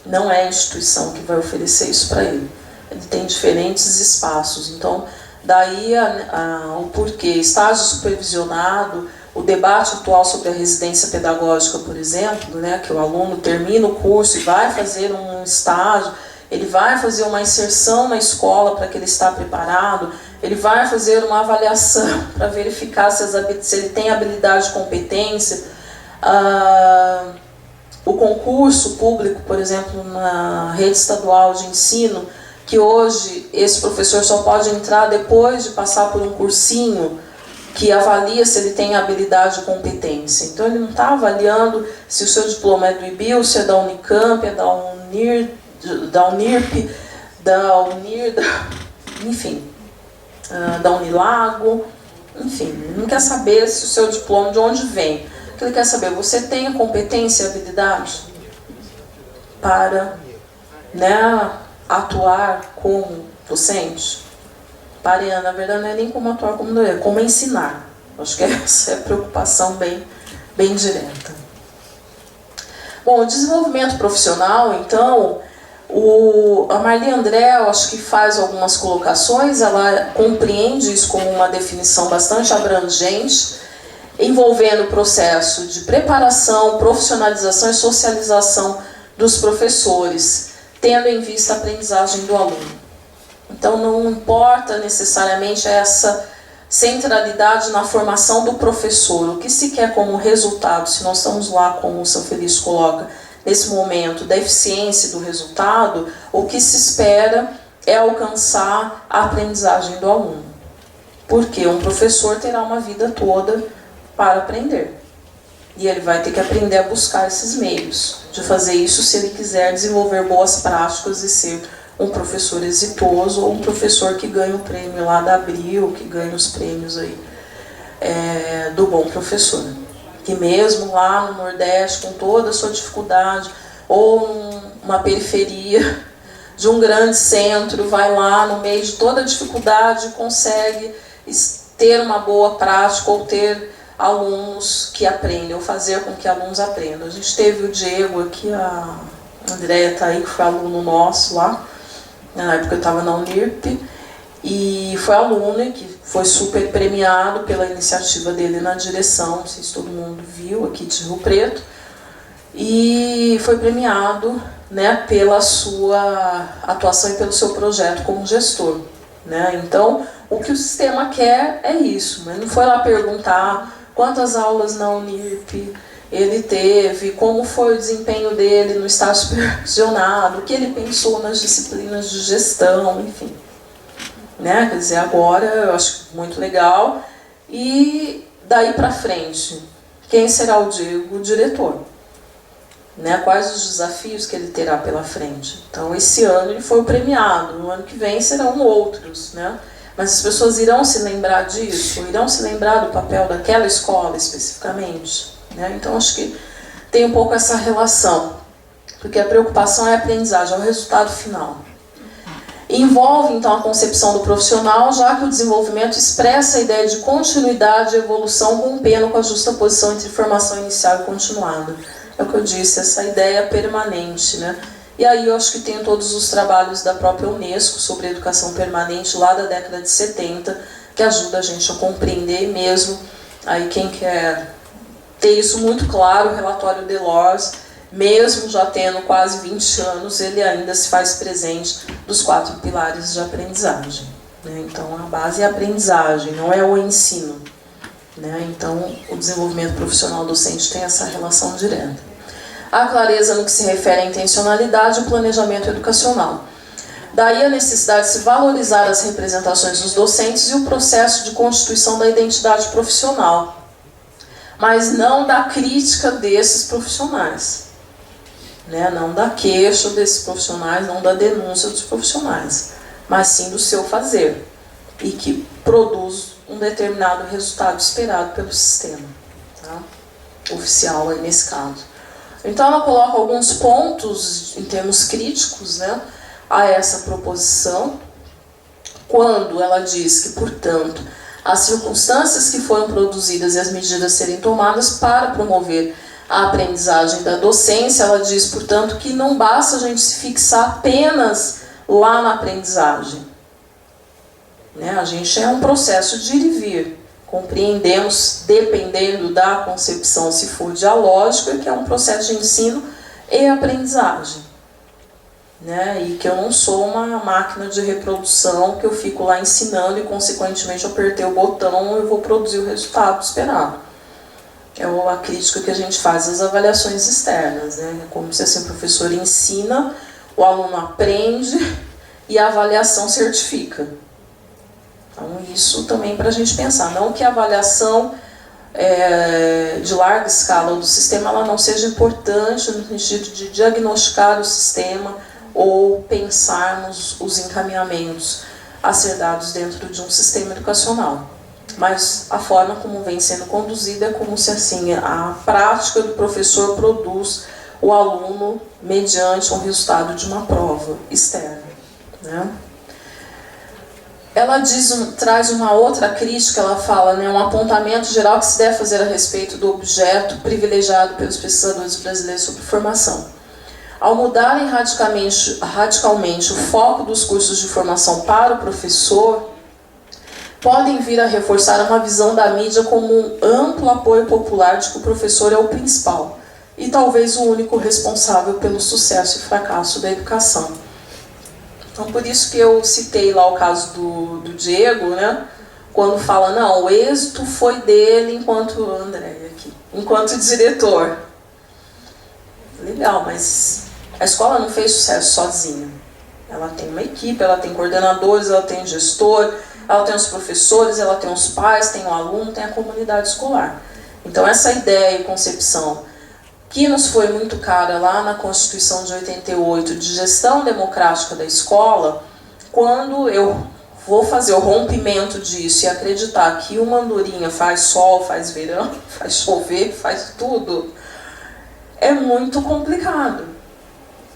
Não é a instituição que vai oferecer isso para ele. Ele tem diferentes espaços. Então, daí o porquê. Estágio supervisionado, o debate atual sobre a residência pedagógica, por exemplo, né, que o aluno termina o curso e vai fazer um estágio, ele vai fazer uma inserção na escola para que ele está preparado, ele vai fazer uma avaliação para verificar se ele tem habilidade e competência. O concurso público, por exemplo, na rede estadual de ensino, que hoje esse professor só pode entrar depois de passar por um cursinho que avalia se ele tem habilidade e competência. Então ele não está avaliando se o seu diploma é do IBIL, se é da Unicamp, é da Unirp, enfim, da Unilago, enfim, ele não quer saber se o seu diploma de onde vem. O que ele quer saber, você tem a competência e habilidade para, né, atuar como docente? Na verdade não é nem como atuar como docente, é como ensinar. Acho que essa é a preocupação bem direta. Bom, o desenvolvimento profissional, então, a Marli André, eu acho que faz algumas colocações, ela compreende isso como uma definição bastante abrangente, envolvendo o processo de preparação, profissionalização e socialização dos professores, tendo em vista a aprendizagem do aluno. Então não importa necessariamente essa centralidade na formação do professor. O que se quer como resultado, se nós estamos lá, como o São Feliz coloca, nesse momento da eficiência do resultado, o que se espera é alcançar a aprendizagem do aluno. Porque um professor terá uma vida toda para aprender. E ele vai ter que aprender a buscar esses meios de fazer isso se ele quiser desenvolver boas práticas e ser um professor exitoso ou um professor que ganha o prêmio lá da Abril, que ganha os prêmios aí do bom professor. Que mesmo lá no Nordeste, com toda a sua dificuldade, ou uma periferia de um grande centro, vai lá no meio de toda a dificuldade e consegue ter uma boa prática ou ter alunos que aprendem, ou fazer com que alunos aprendam. A gente teve o Diego aqui, a Andréia está aí, que foi aluno nosso lá, na época eu estava na Unirp, e foi aluno e que foi super premiado pela iniciativa dele na direção, não sei se todo mundo viu, aqui de Rio Preto, e foi premiado, né, pela sua atuação e pelo seu projeto como gestor. Né? Então, o que o sistema quer é isso, mas não foi lá perguntar quantas aulas na Unirp ele teve, como foi o desempenho dele no estágio supervisionado, o que ele pensou nas disciplinas de gestão, enfim. Né? Quer dizer, agora eu acho muito legal. E daí para frente, quem será o Diego? O diretor. Né? Quais os desafios que ele terá pela frente? Então, esse ano ele foi o premiado, no ano que vem serão outros. Né? Mas as pessoas irão se lembrar disso? Irão se lembrar do papel daquela escola especificamente? Né? Então, acho que tem um pouco essa relação, porque a preocupação é a aprendizagem, é o resultado final. Envolve, então, a concepção do profissional, já que o desenvolvimento expressa a ideia de continuidade e evolução, rompendo com a justaposição entre formação inicial e continuada. É o que eu disse, essa ideia permanente. Né? E aí eu acho que tem todos os trabalhos da própria Unesco sobre educação permanente, lá da década de 70, que ajuda a gente a compreender mesmo. Aí quem quer ter isso muito claro, o relatório Delors, mesmo já tendo quase 20 anos, ele ainda se faz presente dos 4 pilares de aprendizagem. Né? Então, a base é a aprendizagem, não é o ensino. Né? Então, o desenvolvimento profissional docente tem essa relação direta. A clareza no que se refere à intencionalidade e o planejamento educacional. Daí a necessidade de se valorizar as representações dos docentes e o processo de constituição da identidade profissional, mas não da crítica desses profissionais, né? Não da queixa desses profissionais, não da denúncia dos profissionais, mas sim do seu fazer, e que produz um determinado resultado esperado pelo sistema, tá? Oficial aí nesse caso. Então ela coloca alguns pontos em termos críticos, né, a essa proposição, quando ela diz que, portanto, as circunstâncias que foram produzidas e as medidas serem tomadas para promover a aprendizagem da docência, ela diz, portanto, que não basta a gente se fixar apenas lá na aprendizagem, né? A gente é um processo de ir e vir. Compreendemos, dependendo da concepção, se for dialógica, que é um processo de ensino e aprendizagem, né? E que eu não sou uma máquina de reprodução que eu fico lá ensinando e, consequentemente, eu apertei o botão e eu vou produzir o resultado esperado. É a crítica que a gente faz às avaliações externas, né? É como se assim, o professor ensina, o aluno aprende e a avaliação certifica. Então, isso também para a gente pensar. Não que a avaliação de larga escala do sistema ela não seja importante no sentido de diagnosticar o sistema ou pensarmos os encaminhamentos a ser dados dentro de um sistema educacional. Mas a forma como vem sendo conduzida é como se assim, a prática do professor produz o aluno mediante um resultado de uma prova externa, né? Ela traz uma outra crítica, ela fala, né, um apontamento geral que se deve fazer a respeito do objeto privilegiado pelos pesquisadores brasileiros sobre formação. Ao mudarem radicalmente o foco dos cursos de formação para o professor, podem vir a reforçar uma visão da mídia como um amplo apoio popular de que o professor é o principal e talvez o único responsável pelo sucesso e fracasso da educação. Então, por isso que eu citei lá o caso do Diego, né? Quando fala, não, o êxito foi dele enquanto André aqui, enquanto diretor. Legal, mas a escola não fez sucesso sozinha. Ela tem uma equipe, ela tem coordenadores, ela tem gestor, ela tem os professores, ela tem os pais, tem o aluno, tem a comunidade escolar. Então, essa ideia e concepção que nos foi muito cara lá na Constituição de 88, de gestão democrática da escola, quando eu vou fazer o rompimento disso e acreditar que uma andorinha faz sol, faz verão, faz chover, faz tudo, é muito complicado,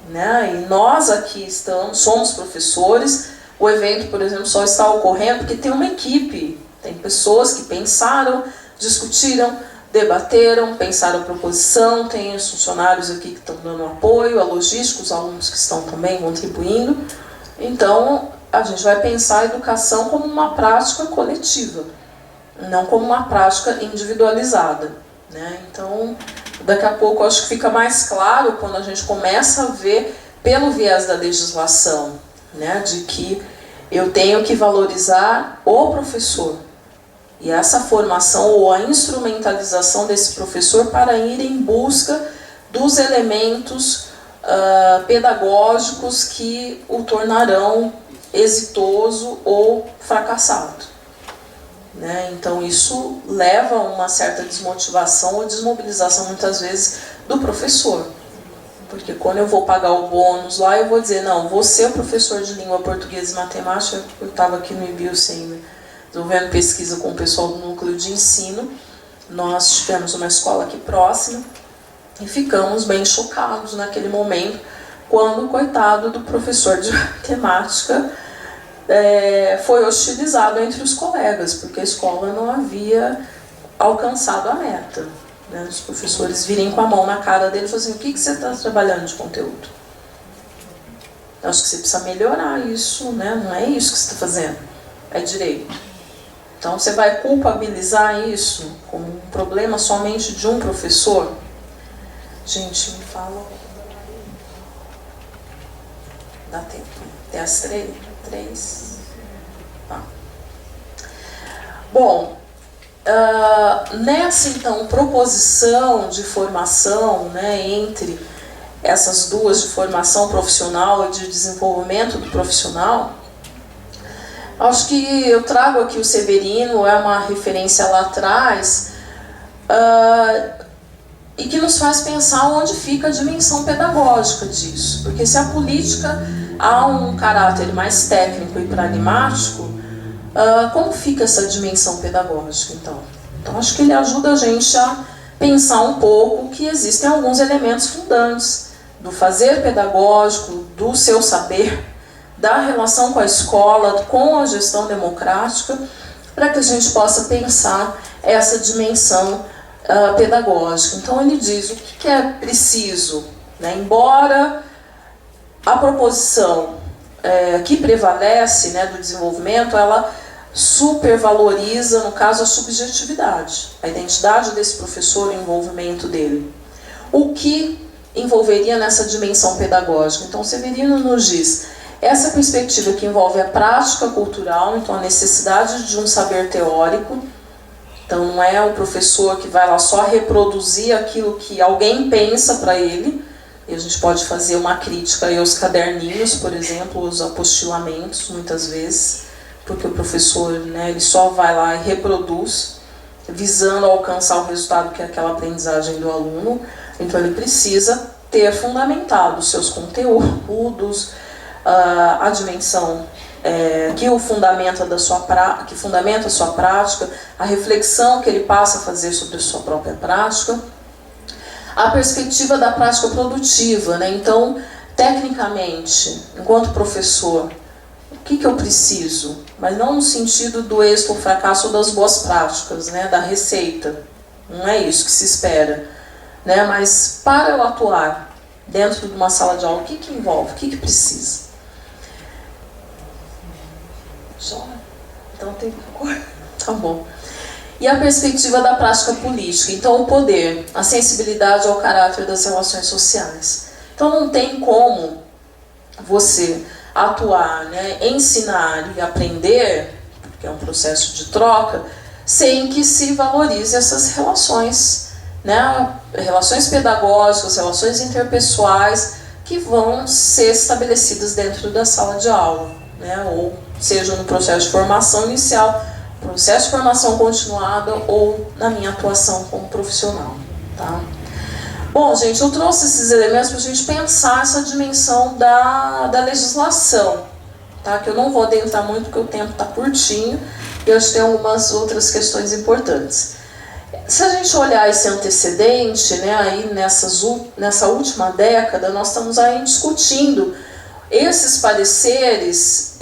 né? E nós aqui somos professores, o evento, por exemplo, só está ocorrendo porque tem uma equipe, tem pessoas que pensaram, discutiram, debateram, pensaram a proposição, tem os funcionários aqui que estão dando apoio, a logística, os alunos que estão também contribuindo. Então, a gente vai pensar a educação como uma prática coletiva, não como uma prática individualizada, né? Então, daqui a pouco, eu acho que fica mais claro quando a gente começa a ver pelo viés da legislação, né? De que eu tenho que valorizar o professor, e essa formação ou a instrumentalização desse professor para ir em busca dos elementos pedagógicos que o tornarão exitoso ou fracassado, né? Então isso leva a uma certa desmotivação ou desmobilização muitas vezes do professor. Porque quando eu vou pagar o bônus lá, eu vou dizer, não, você é professor de língua portuguesa e matemática, eu estava aqui no IBIUS ainda, desenvolvendo pesquisa com o pessoal do núcleo de ensino. Nós tivemos uma escola aqui próxima e ficamos bem chocados naquele momento, quando o coitado do professor de matemática foi hostilizado entre os colegas, porque a escola não havia alcançado a meta, né? Os professores virem com a mão na cara dele e falam assim, o que você está trabalhando de conteúdo? Eu acho que você precisa melhorar isso, né? Não é isso que você está fazendo, é direito. Então, você vai culpabilizar isso como um problema somente de um professor? Gente, me fala. Dá tempo. Até as 3? Tá. Bom, nessa, então, proposição de formação, né, entre essas duas, de formação profissional e de desenvolvimento do profissional, acho que eu trago aqui o Severino, é uma referência lá atrás, e que nos faz pensar onde fica a dimensão pedagógica disso. Porque se a política há um caráter mais técnico e pragmático, como fica essa dimensão pedagógica, então? Então, acho que ele ajuda a gente a pensar um pouco que existem alguns elementos fundantes do fazer pedagógico, do seu saber, da relação com a escola, com a gestão democrática, para que a gente possa pensar essa dimensão pedagógica. Então, ele diz o que é preciso, né? Embora a proposição que prevalece, né, do desenvolvimento, ela supervaloriza, no caso, a subjetividade, a identidade desse professor, o envolvimento dele. O que envolveria nessa dimensão pedagógica? Então, Severino nos diz, essa perspectiva que envolve a prática cultural, então a necessidade de um saber teórico, então não é o professor que vai lá só reproduzir aquilo que alguém pensa para ele, e a gente pode fazer uma crítica aí aos caderninhos, por exemplo, os apostilamentos, muitas vezes, porque o professor, né, ele só vai lá e reproduz, visando alcançar o resultado que é aquela aprendizagem do aluno. Então ele precisa ter fundamentado os seus conteúdos, a dimensão que fundamenta a sua prática, a reflexão que ele passa a fazer sobre a sua própria prática, a perspectiva da prática produtiva, né? Então, tecnicamente, enquanto professor, o que eu preciso? Mas não no sentido do êxito ou fracasso das boas práticas, né? Da receita. Não é isso que se espera, né? Mas para eu atuar dentro de uma sala de aula, o que envolve? O que precisa? Só? Então tem que... Tá bom. E a perspectiva da prática política. Então, o poder, a sensibilidade ao caráter das relações sociais. Então, não tem como você atuar, né, ensinar e aprender, que é um processo de troca, sem que se valorize essas relações, né, relações pedagógicas, relações interpessoais, que vão ser estabelecidas dentro da sala de aula, né, ou seja no processo de formação inicial, processo de formação continuada ou na minha atuação como profissional. Tá? Bom, gente, eu trouxe esses elementos para a gente pensar essa dimensão da legislação, tá? Que eu não vou adentrar muito porque o tempo está curtinho e eu acho que tem algumas outras questões importantes. Se a gente olhar esse antecedente, né, aí nessa última década, nós estamos aí discutindo. Esses pareceres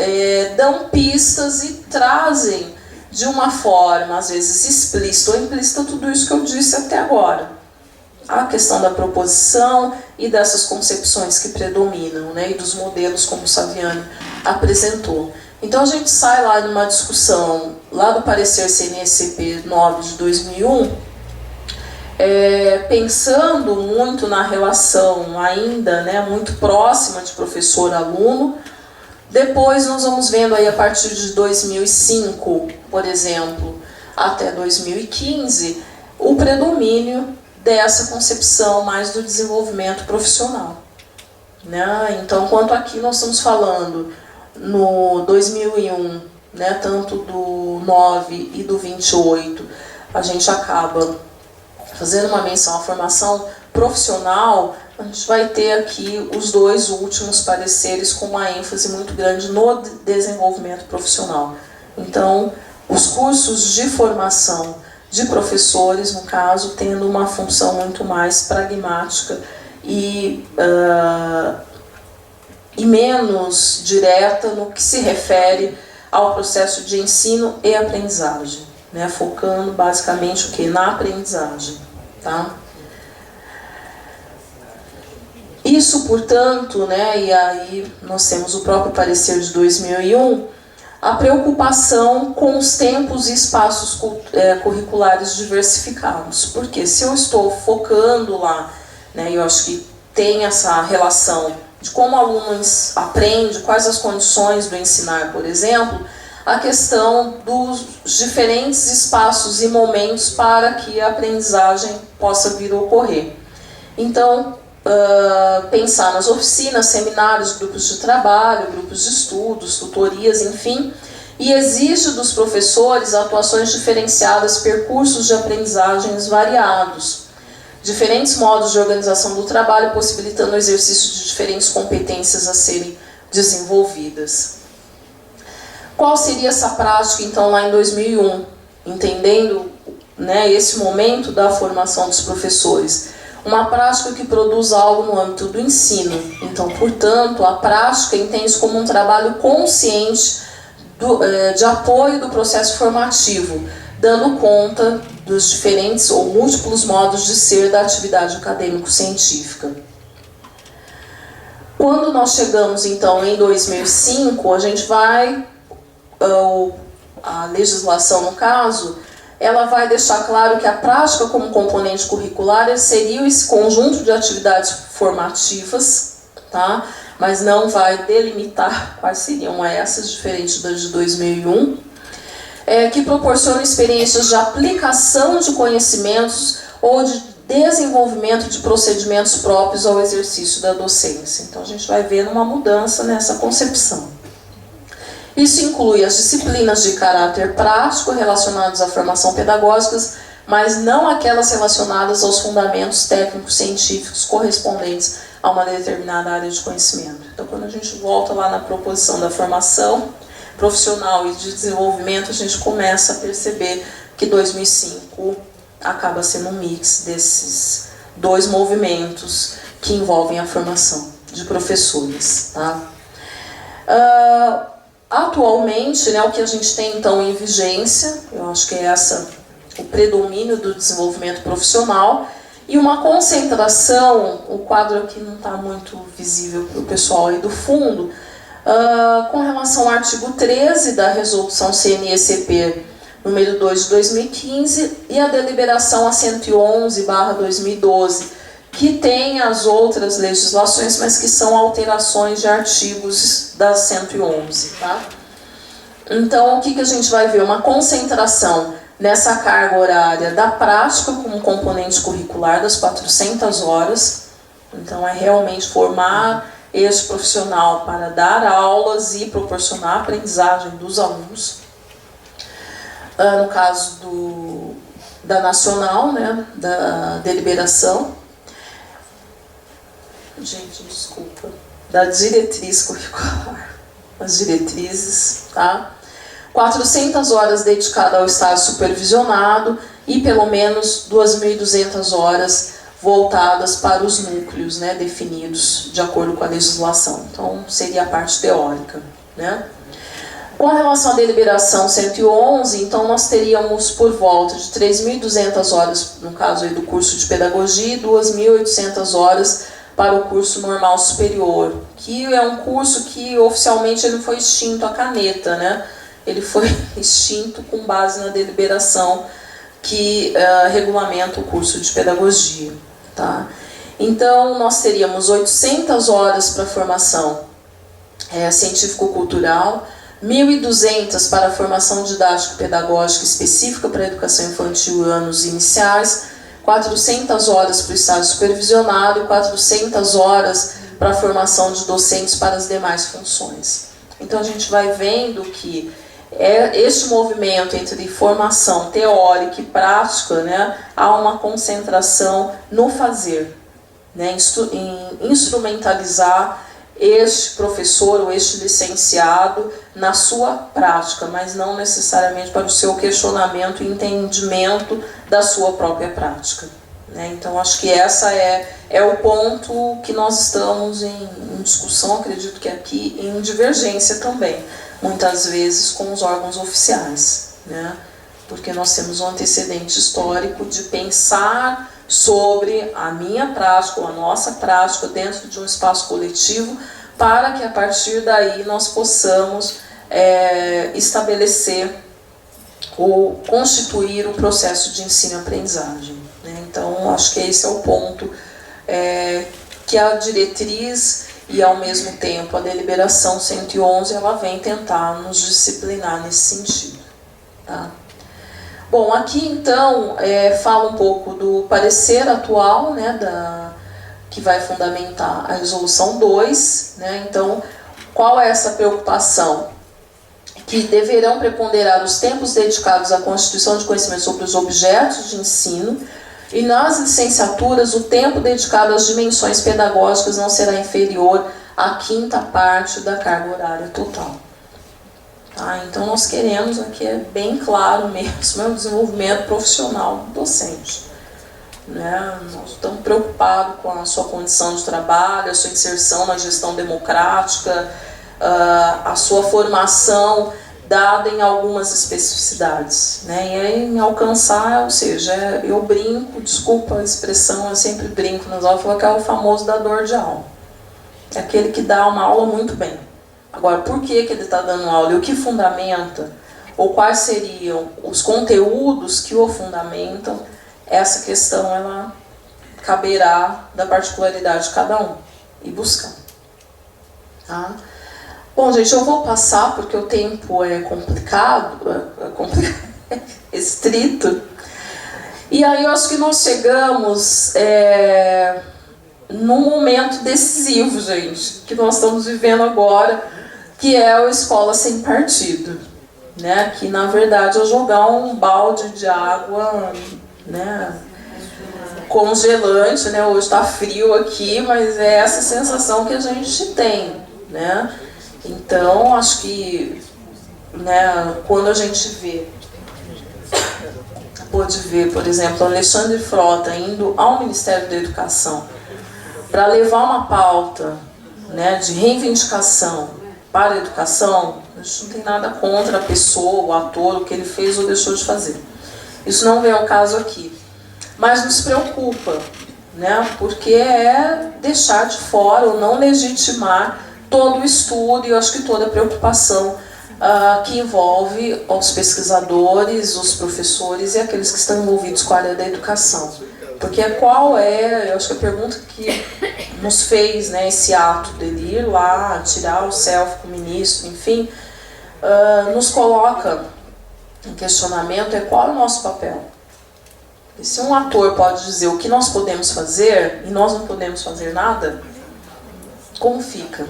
dão pistas e trazem de uma forma, às vezes explícita ou implícita, tudo isso que eu disse até agora. A questão da proposição e dessas concepções que predominam, né, e dos modelos como o Saviani apresentou. Então a gente sai lá numa discussão, lá do parecer CNSP 9 de 2001, pensando muito na relação ainda, né, muito próxima de professor-aluno. Depois nós vamos vendo aí a partir de 2005, por exemplo, até 2015, o predomínio dessa concepção mais do desenvolvimento profissional. Né? Então, quanto aqui nós estamos falando no 2001, né, tanto do 9 e do 28, a gente acaba fazendo uma menção à formação profissional. A gente vai ter aqui os dois últimos pareceres com uma ênfase muito grande no desenvolvimento profissional. Então, os cursos de formação de professores, no caso, tendo uma função muito mais pragmática e menos direta no que se refere ao processo de ensino e aprendizagem, né? Focando basicamente o que? Na aprendizagem. Tá? Isso, portanto, né, e aí nós temos o próprio parecer de 2001, a preocupação com os tempos e espaços curriculares diversificados. Porque se eu estou focando lá, né, eu acho que tem essa relação de como o aluno aprende, quais as condições do ensinar, por exemplo, a questão dos diferentes espaços e momentos para que a aprendizagem possa vir a ocorrer. Então, pensar nas oficinas, seminários, grupos de trabalho, grupos de estudos, tutorias, enfim, e exige dos professores atuações diferenciadas, percursos de aprendizagens variados, diferentes modos de organização do trabalho, possibilitando o exercício de diferentes competências a serem desenvolvidas. Qual seria essa prática, então, lá em 2001, entendendo, né, esse momento da formação dos professores? Uma prática que produz algo no âmbito do ensino. Então, portanto, a prática entende-se como um trabalho consciente de apoio do processo formativo, dando conta dos diferentes ou múltiplos modos de ser da atividade acadêmico-científica. Quando nós chegamos, então, em 2005, a gente vai, a legislação, no caso, ela vai deixar claro que a prática como componente curricular seria esse conjunto de atividades formativas, tá? Mas não vai delimitar quais seriam essas, diferentes das de 2001, que proporcionam experiências de aplicação de conhecimentos ou de desenvolvimento de procedimentos próprios ao exercício da docência. Então a gente vai ver uma mudança nessa concepção. Isso inclui as disciplinas de caráter prático relacionadas à formação pedagógica, mas não aquelas relacionadas aos fundamentos técnicos científicos correspondentes a uma determinada área de conhecimento. Então, quando a gente volta lá na proposição da formação profissional e de desenvolvimento, a gente começa a perceber que 2005 acaba sendo um mix desses dois movimentos que envolvem a formação de professores, tá? Atualmente, né, o que a gente tem então em vigência, eu acho que é o predomínio do desenvolvimento profissional e uma concentração, o quadro aqui não está muito visível para o pessoal aí do fundo, com relação ao artigo 13 da resolução CNECP número 2 de 2015 e a deliberação a 111/2012, que tem as outras legislações, mas que são alterações de artigos da 111. Tá? Então, o que a gente vai ver? Uma concentração nessa carga horária da prática como componente curricular das 400 horas. Então, é realmente formar este profissional para dar aulas e proporcionar a aprendizagem dos alunos. No caso da nacional, né, da deliberação, gente, desculpa, da diretriz curricular, as diretrizes, tá? 400 horas dedicadas ao estágio supervisionado e pelo menos 2.200 horas voltadas para os núcleos, né, definidos de acordo com a legislação. Então, seria a parte teórica, né? Com relação à deliberação 111, então nós teríamos por volta de 3.200 horas, no caso aí do curso de pedagogia, e 2.800 horas para o curso normal superior, que é um curso que oficialmente ele foi extinto a caneta, né? Ele foi extinto com base na deliberação que regulamenta o curso de pedagogia. Tá? Então, nós teríamos 800 horas para formação científico-cultural, 1.200 para a formação didático-pedagógica específica para a educação infantil e anos iniciais, 400 horas para o estágio supervisionado e 400 horas para a formação de docentes para as demais funções. Então, a gente vai vendo que este movimento entre formação teórica e prática, né, há uma concentração no fazer, né, em instrumentalizar este professor ou este licenciado na sua prática, mas não necessariamente para o seu questionamento e entendimento da sua própria prática. Né? Então, acho que essa é o ponto que nós estamos em discussão, acredito que aqui em divergência também, muitas vezes com os órgãos oficiais, né? Porque nós temos um antecedente histórico de pensar sobre a minha prática ou a nossa prática dentro de um espaço coletivo, para que a partir daí nós possamos estabelecer ou constituir o processo de ensino e aprendizagem. Né? Então, acho que esse é o ponto que a diretriz e, ao mesmo tempo, a deliberação 111, ela vem tentar nos disciplinar nesse sentido. Tá? Bom, aqui, então, fala um pouco do parecer atual, né, que vai fundamentar a resolução 2, né? Então, qual é essa preocupação? Que deverão preponderar os tempos dedicados à constituição de conhecimento sobre os objetos de ensino, e nas licenciaturas o tempo dedicado às dimensões pedagógicas não será inferior à 5ª parte da carga horária total. Tá? Então nós queremos aqui, é bem claro mesmo, o desenvolvimento profissional do docente. Né? Nós estamos preocupados com a sua condição de trabalho, a sua inserção na gestão democrática, a sua formação dada em algumas especificidades, né? E aí, em alcançar, ou seja, eu brinco, desculpa a expressão, eu sempre brinco nas aulas, que é o famoso dador de aula. É aquele que dá uma aula muito bem. Agora, por que ele está dando aula e o que fundamenta, ou quais seriam os conteúdos que o fundamentam, essa questão ela caberá da particularidade de cada um e buscar. Tá? Bom, gente, eu vou passar porque o tempo é complicado, restrito. E aí eu acho que nós chegamos num momento decisivo, gente, que nós estamos vivendo agora, que é a escola sem partido. Né? Que, na verdade, é jogar um balde de água, né, congelante, né? Hoje está frio aqui, mas é essa sensação que a gente tem, né? Então, acho que, né, quando a gente pôde ver, por exemplo, Alexandre Frota indo ao Ministério da Educação para levar uma pauta, né, de reivindicação para a educação, a gente não tem nada contra a pessoa, o ator, o que ele fez ou deixou de fazer. Isso não vem ao caso aqui. Mas nos preocupa, né, porque é deixar de fora ou não legitimar todo o estudo e eu acho que toda a preocupação que envolve os pesquisadores, os professores e aqueles que estão envolvidos com a área da educação. Porque qual é, eu acho que a pergunta que nos fez, né, esse ato dele ir lá, tirar o selfie com o ministro, enfim, nos coloca em questionamento é qual é o nosso papel. E se um ator pode dizer o que nós podemos fazer e nós não podemos fazer nada, como fica?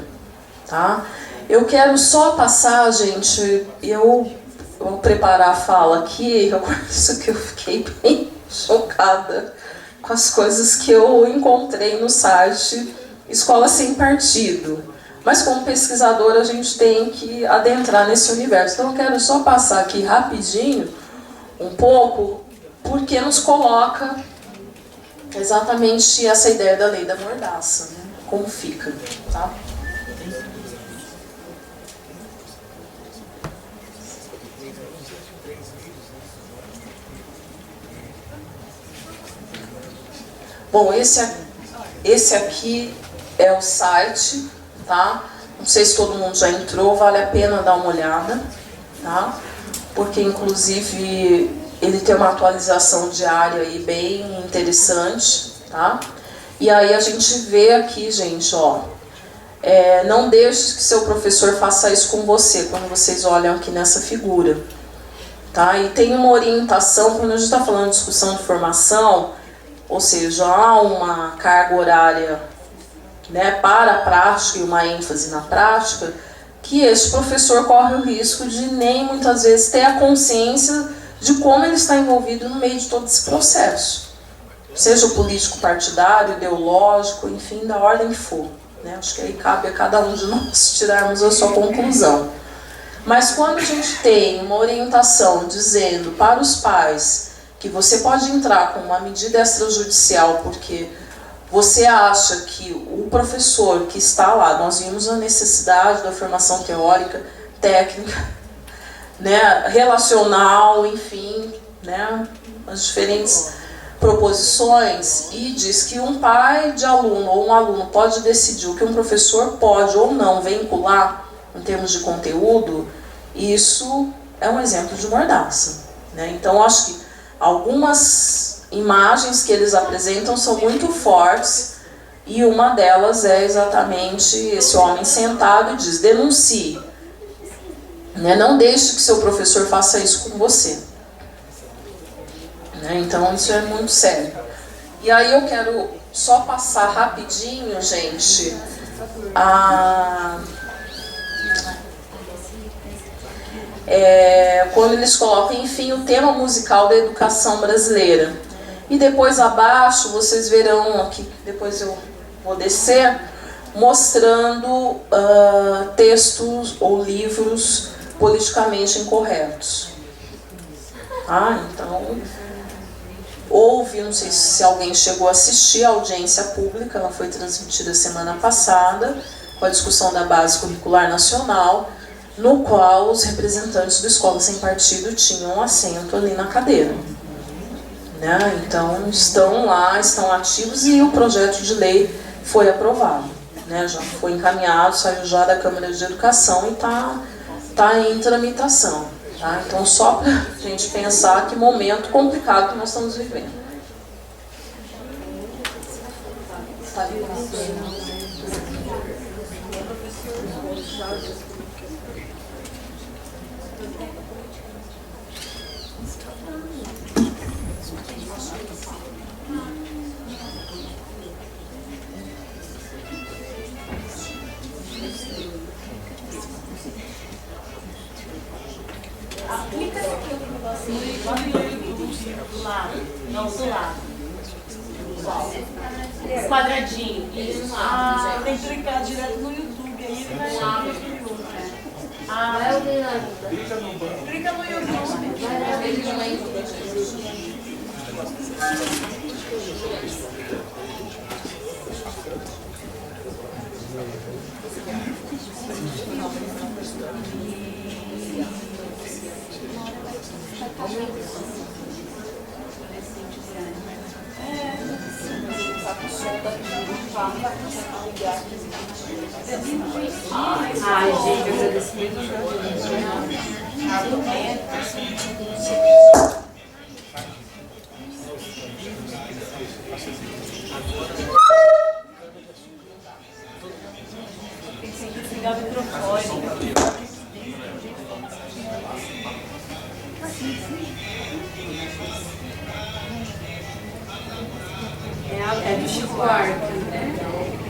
Tá? Eu quero só passar, gente, eu vou preparar a fala aqui, eu confesso que eu fiquei bem chocada com as coisas que eu encontrei no site Escola Sem Partido. Mas como pesquisador a gente tem que adentrar nesse universo. Então eu quero só passar aqui rapidinho, um pouco, porque nos coloca exatamente essa ideia da lei da mordaça, né? Como fica, tá? Bom, esse aqui é o site, tá? Não sei se todo mundo já entrou, vale a pena dar uma olhada, tá? Porque, inclusive, ele tem uma atualização diária aí bem interessante, tá? E aí a gente vê aqui, gente, ó, não deixe que seu professor faça isso com você, quando vocês olham aqui nessa figura, tá? E tem uma orientação, quando a gente está falando de discussão de formação, ou seja, há uma carga horária, né, para a prática e uma ênfase na prática, que esse professor corre o risco de nem muitas vezes ter a consciência de como ele está envolvido no meio de todo esse processo. Seja o político partidário, ideológico, enfim, da ordem que for. Né? Acho que aí cabe a cada um de nós tirarmos a sua conclusão. Mas quando a gente tem uma orientação dizendo para os pais que você pode entrar com uma medida extrajudicial porque você acha que o professor que está lá, nós vimos a necessidade da formação teórica, técnica, né, relacional, enfim, né, as diferentes proposições, e diz que um pai de aluno ou um aluno pode decidir o que um professor pode ou não vincular em termos de conteúdo, isso é um exemplo de mordaça. Né? Então, acho que algumas imagens que eles apresentam são muito fortes e uma delas é exatamente esse homem sentado e diz, denuncie. Né? Não deixe que seu professor faça isso com você. Né? Então isso é muito sério. E aí eu quero só passar rapidinho, gente, quando eles colocam, enfim, o tema musical da educação brasileira. E depois abaixo, vocês verão aqui, depois eu vou descer, mostrando textos ou livros politicamente incorretos. Então, houve, não sei se alguém chegou a assistir a audiência pública, ela foi transmitida semana passada, com a discussão da Base Curricular Nacional, no qual os representantes do Escola Sem Partido tinham assento ali na cadeira. Então, estão lá, estão ativos e o projeto de lei foi aprovado. Já foi encaminhado, saiu já da Câmara de Educação e está em tramitação. Então, só para a gente pensar que momento complicado que nós estamos vivendo. Aplica aqui o negocinho do lado. Não, do lado. O quadradinho. Tem que clicar direto no YouTube, aí ele vai lá no YouTube. Vai ouvir na vida. Clica no YouTube. Ai, gente, eu agradecimento. Tem que desligar o microfone. É do Chico Buarque, né?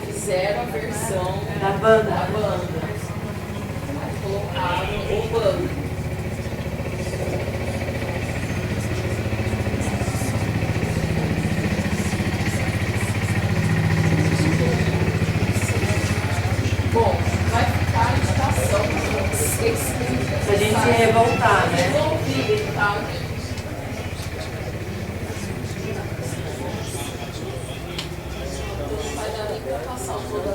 Fizeram a versão Da banda. Colocaram o bando. Bom, vai ficar a indicação para vocês. Pra gente se revoltar, né? Resolvido, tá? Vai dar nem pra passar o todo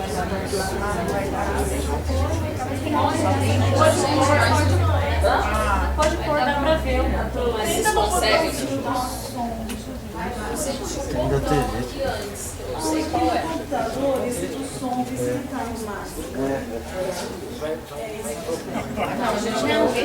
Pode pôr, dá pra ver. Mas vocês conseguem juntar? Ainda teve antes, eu não sei qual é. Computadores do som visitar no máximo. Não, gente, não vê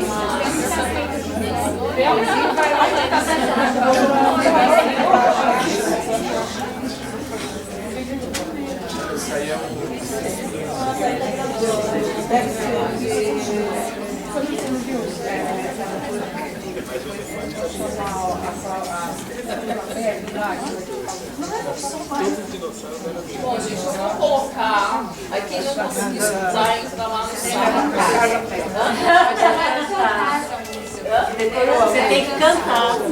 Bom, gente, eu vou colocar. Aí quem não conseguir escutar, entra lá no site. Você tem que cantar. Eu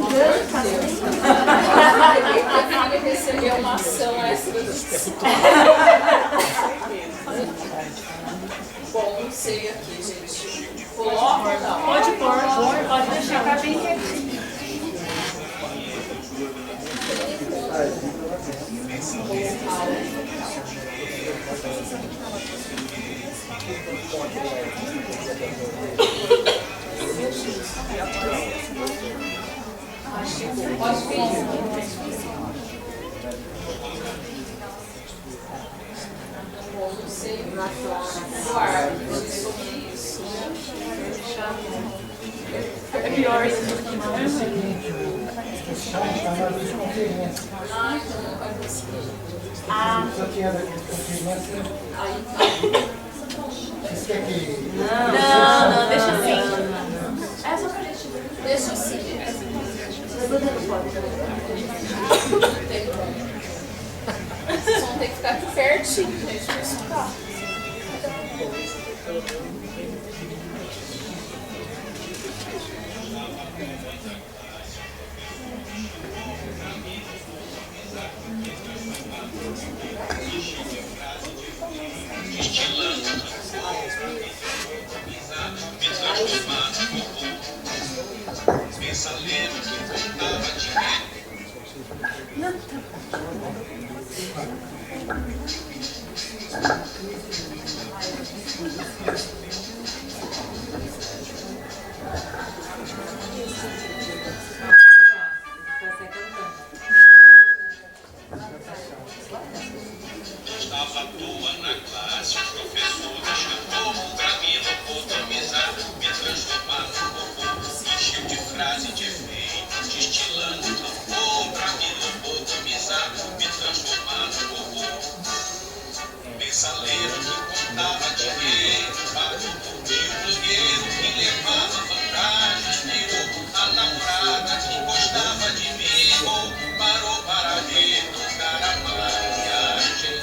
queria receber uma ação extra disso. Bom, não sei aqui, gente. Coloca ou não? Pode pôr, pode deixar ficar bem quietinho. Pode vir. Bom, não sei. Eduardo, sobre isso. É pior isso do que não é. Ah, então não vai conseguir. Não, deixa assim. É só pra gente ver. Deixa assim. Tá aqui pertinho, gente, pra escutar. Estava à toa na classe, o professor me chamou pra me lobotomizar, me transformar no robô, encheu de frase de efeito, destilando tambor pra me lobotomizar, me transformar no robô. Mensaleiro que contava dinheiro, parou no blogueiro que levava vantagens, virou a namorada que gostava de mim, parou para ver tocar a maquiagem.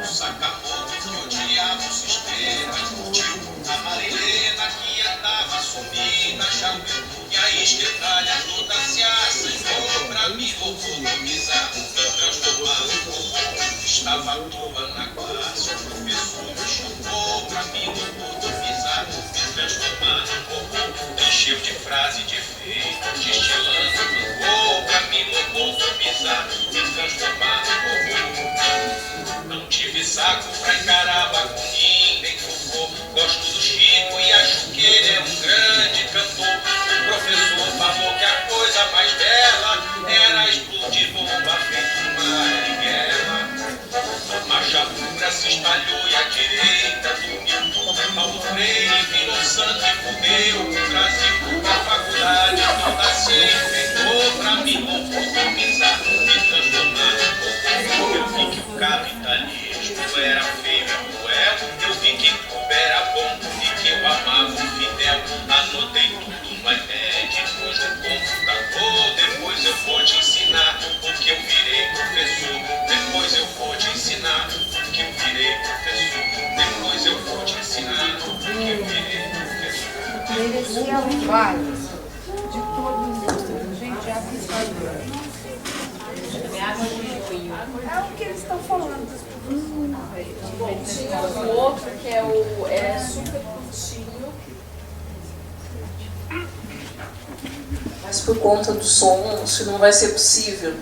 O sacamoto que odiava o sistema, curtiu a Marilena que andava sumida, Chapéu e a esquerdalha toda se assentou pra me lobotomizar, me transformar no robô. Estava à toa na classe, o professor me chamou pra me lobotomizar, me transformar no robô. Encheu de frase de efeito, destilando vigor pra me lobotomizar, me transformar no robô. Não tive saco pra encarar bacunim, nem fofô. Gosto do Chico e acho que ele é um grande cantor. O professor falou que a coisa mais bela era explodir bomba feito Marighella. A marcha pura se espalhou e a direita dormiu. Paulo Freire virou santo e fudeu o Brasil. A faculdade toda se enfeitou pra me lobotomizar, me transformar no robô. Eu vi que o capitalismo era feio e cruel. Eu vi que Cuba era bom e que eu amava o Fidel. Anotei tudo no iPad, pus no computador. Depois eu vou te ensinar porque eu virei professor. Depois eu vou te ensinar porque eu virei professor. Depois eu vou te ensinar porque eu virei professor. Merecia vários de todo mundo. Gente, é absurdo. É o que eles estão falando. Bom, tinha o outro que é o super curtinho. Mas por conta do som, isso não vai ser possível.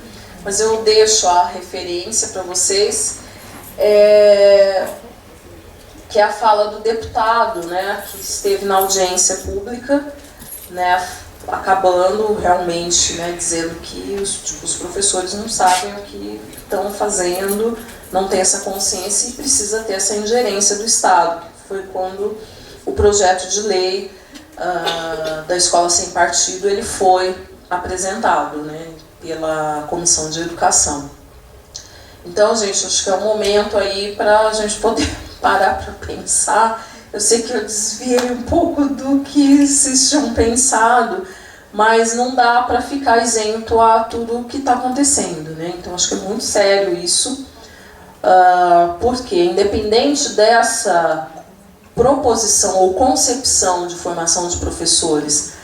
Mas eu deixo a referência para vocês, que é a fala do deputado, né, que esteve na audiência pública, né, acabando realmente, né, dizendo que os professores não sabem o que estão fazendo, não tem essa consciência e precisa ter essa ingerência do Estado. Foi quando o projeto de lei da Escola Sem Partido ele foi apresentado, né, pela Comissão de Educação. Então, gente, acho que é um momento aí para a gente poder parar para pensar. Eu sei que eu desviei um pouco do que vocês tinham pensado, mas não dá para ficar isento a tudo o que está acontecendo, né? Então, acho que é muito sério isso, porque independente dessa proposição ou concepção de formação de professores,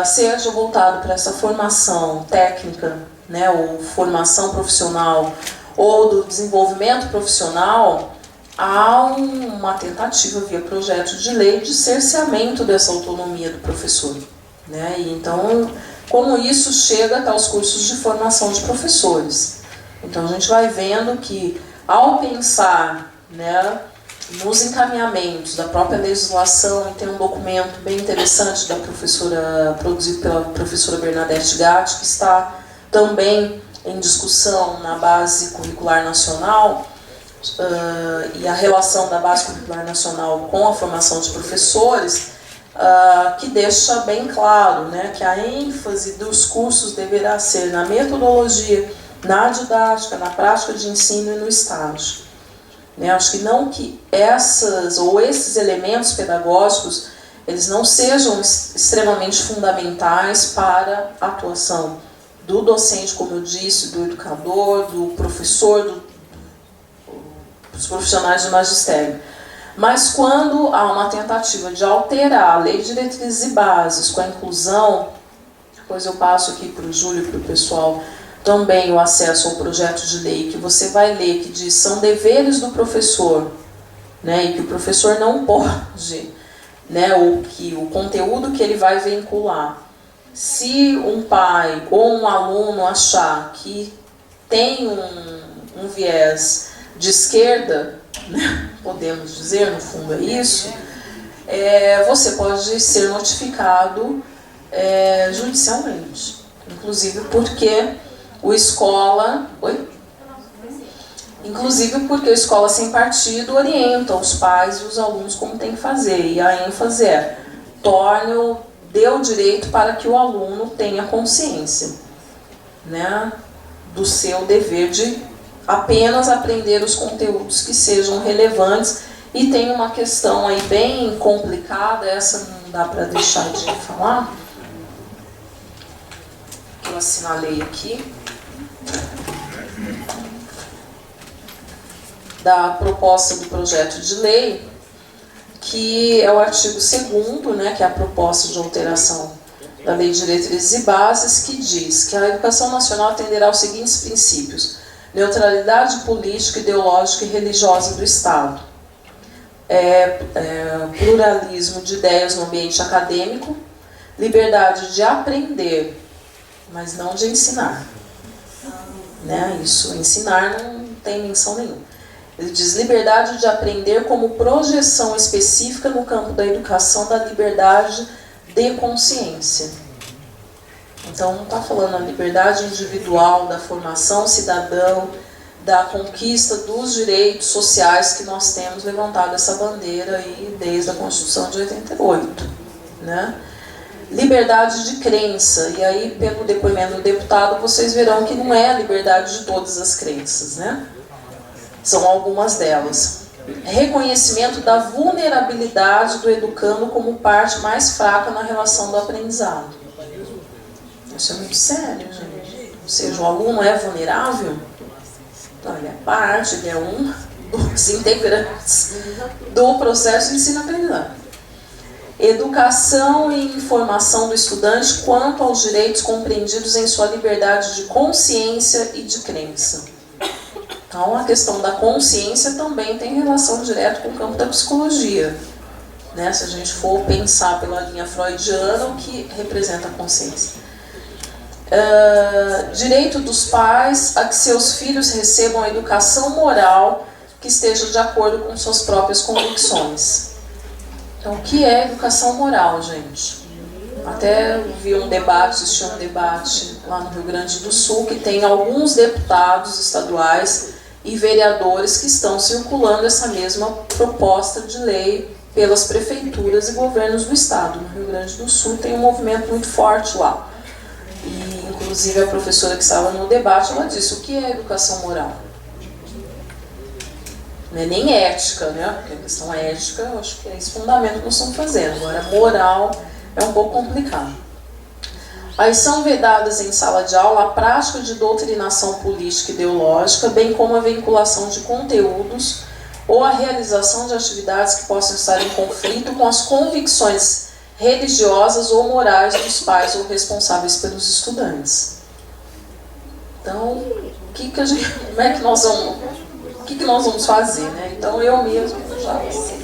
seja voltado para essa formação técnica, né, ou formação profissional, ou do desenvolvimento profissional, há uma tentativa via projeto de lei de cerceamento dessa autonomia do professor, né? E então, como isso chega até os cursos de formação de professores. Então a gente vai vendo que, ao pensar, né, nos encaminhamentos da própria legislação, tem um documento bem interessante da professora, produzido pela professora Bernadette Gatti, que está também em discussão na base curricular nacional, e a relação da base curricular nacional com a formação de professores, que deixa bem claro, né, que a ênfase dos cursos deverá ser na metodologia, na didática, na prática de ensino e no estágio. Né, acho que não que esses elementos pedagógicos eles não sejam extremamente fundamentais para a atuação do docente, como eu disse, do educador, do professor, os profissionais de magistério. Mas quando há uma tentativa de alterar a lei de diretrizes e bases com a inclusão, depois eu passo aqui para o Júlio e para o pessoal também o acesso ao projeto de lei, que você vai ler, que diz são deveres do professor, né, e que o professor não pode, né, o conteúdo que ele vai vincular. Se um pai ou um aluno achar que tem um viés de esquerda, né, podemos dizer, no fundo é isso, você pode ser notificado judicialmente. Inclusive porque o Escola Sem Partido orienta os pais e os alunos como tem que fazer. E a ênfase é dê o direito para que o aluno tenha consciência, né, do seu dever de apenas aprender os conteúdos que sejam relevantes. E tem uma questão aí bem complicada, essa não dá para deixar de falar, que eu assinalei aqui, da proposta do projeto de lei, que é o artigo 2º, né, que é a proposta de alteração da Lei de Diretrizes e Bases, que diz que a educação nacional atenderá aos seguintes princípios: neutralidade política, ideológica e religiosa do Estado, pluralismo de ideias no ambiente acadêmico, liberdade de aprender, mas não de ensinar, né? Isso, ensinar não tem menção nenhuma. Ele diz liberdade de aprender como projeção específica no campo da educação da liberdade de consciência. Então não está falando a liberdade individual, da formação cidadã, da conquista dos direitos sociais que nós temos levantado essa bandeira aí desde a Constituição de 88, né? Liberdade de crença, e aí pelo depoimento do deputado vocês verão que não é a liberdade de todas as crenças, né? São algumas delas. Reconhecimento da vulnerabilidade do educando como parte mais fraca na relação do aprendizado. Isso é muito sério, gente. Ou seja, o aluno é vulnerável? Não, ele é parte, ele é um dos integrantes do processo de ensino-aprendizagem. Educação e informação do estudante quanto aos direitos compreendidos em sua liberdade de consciência e de crença. Então, a questão da consciência também tem relação direta com o campo da psicologia, né? Se a gente for pensar pela linha freudiana, o que representa a consciência. Direito dos pais a que seus filhos recebam a educação moral que esteja de acordo com suas próprias convicções. Então, o que é educação moral, gente? Até vi assisti um debate lá no Rio Grande do Sul, que tem alguns deputados estaduais e vereadores que estão circulando essa mesma proposta de lei pelas prefeituras e governos do estado. No Rio Grande do Sul tem um movimento muito forte lá. E, inclusive, a professora que estava no debate, ela disse: o que é educação moral? Não é nem ética, né? Porque a questão ética, eu acho que é esse fundamento que nós estamos fazendo. Agora, moral é um pouco complicado. Aí são vedadas em sala de aula a prática de doutrinação política e ideológica, bem como a vinculação de conteúdos ou a realização de atividades que possam estar em conflito com as convicções religiosas ou morais dos pais ou responsáveis pelos estudantes. Então, o que nós vamos fazer, né? Então, eu mesmo já sei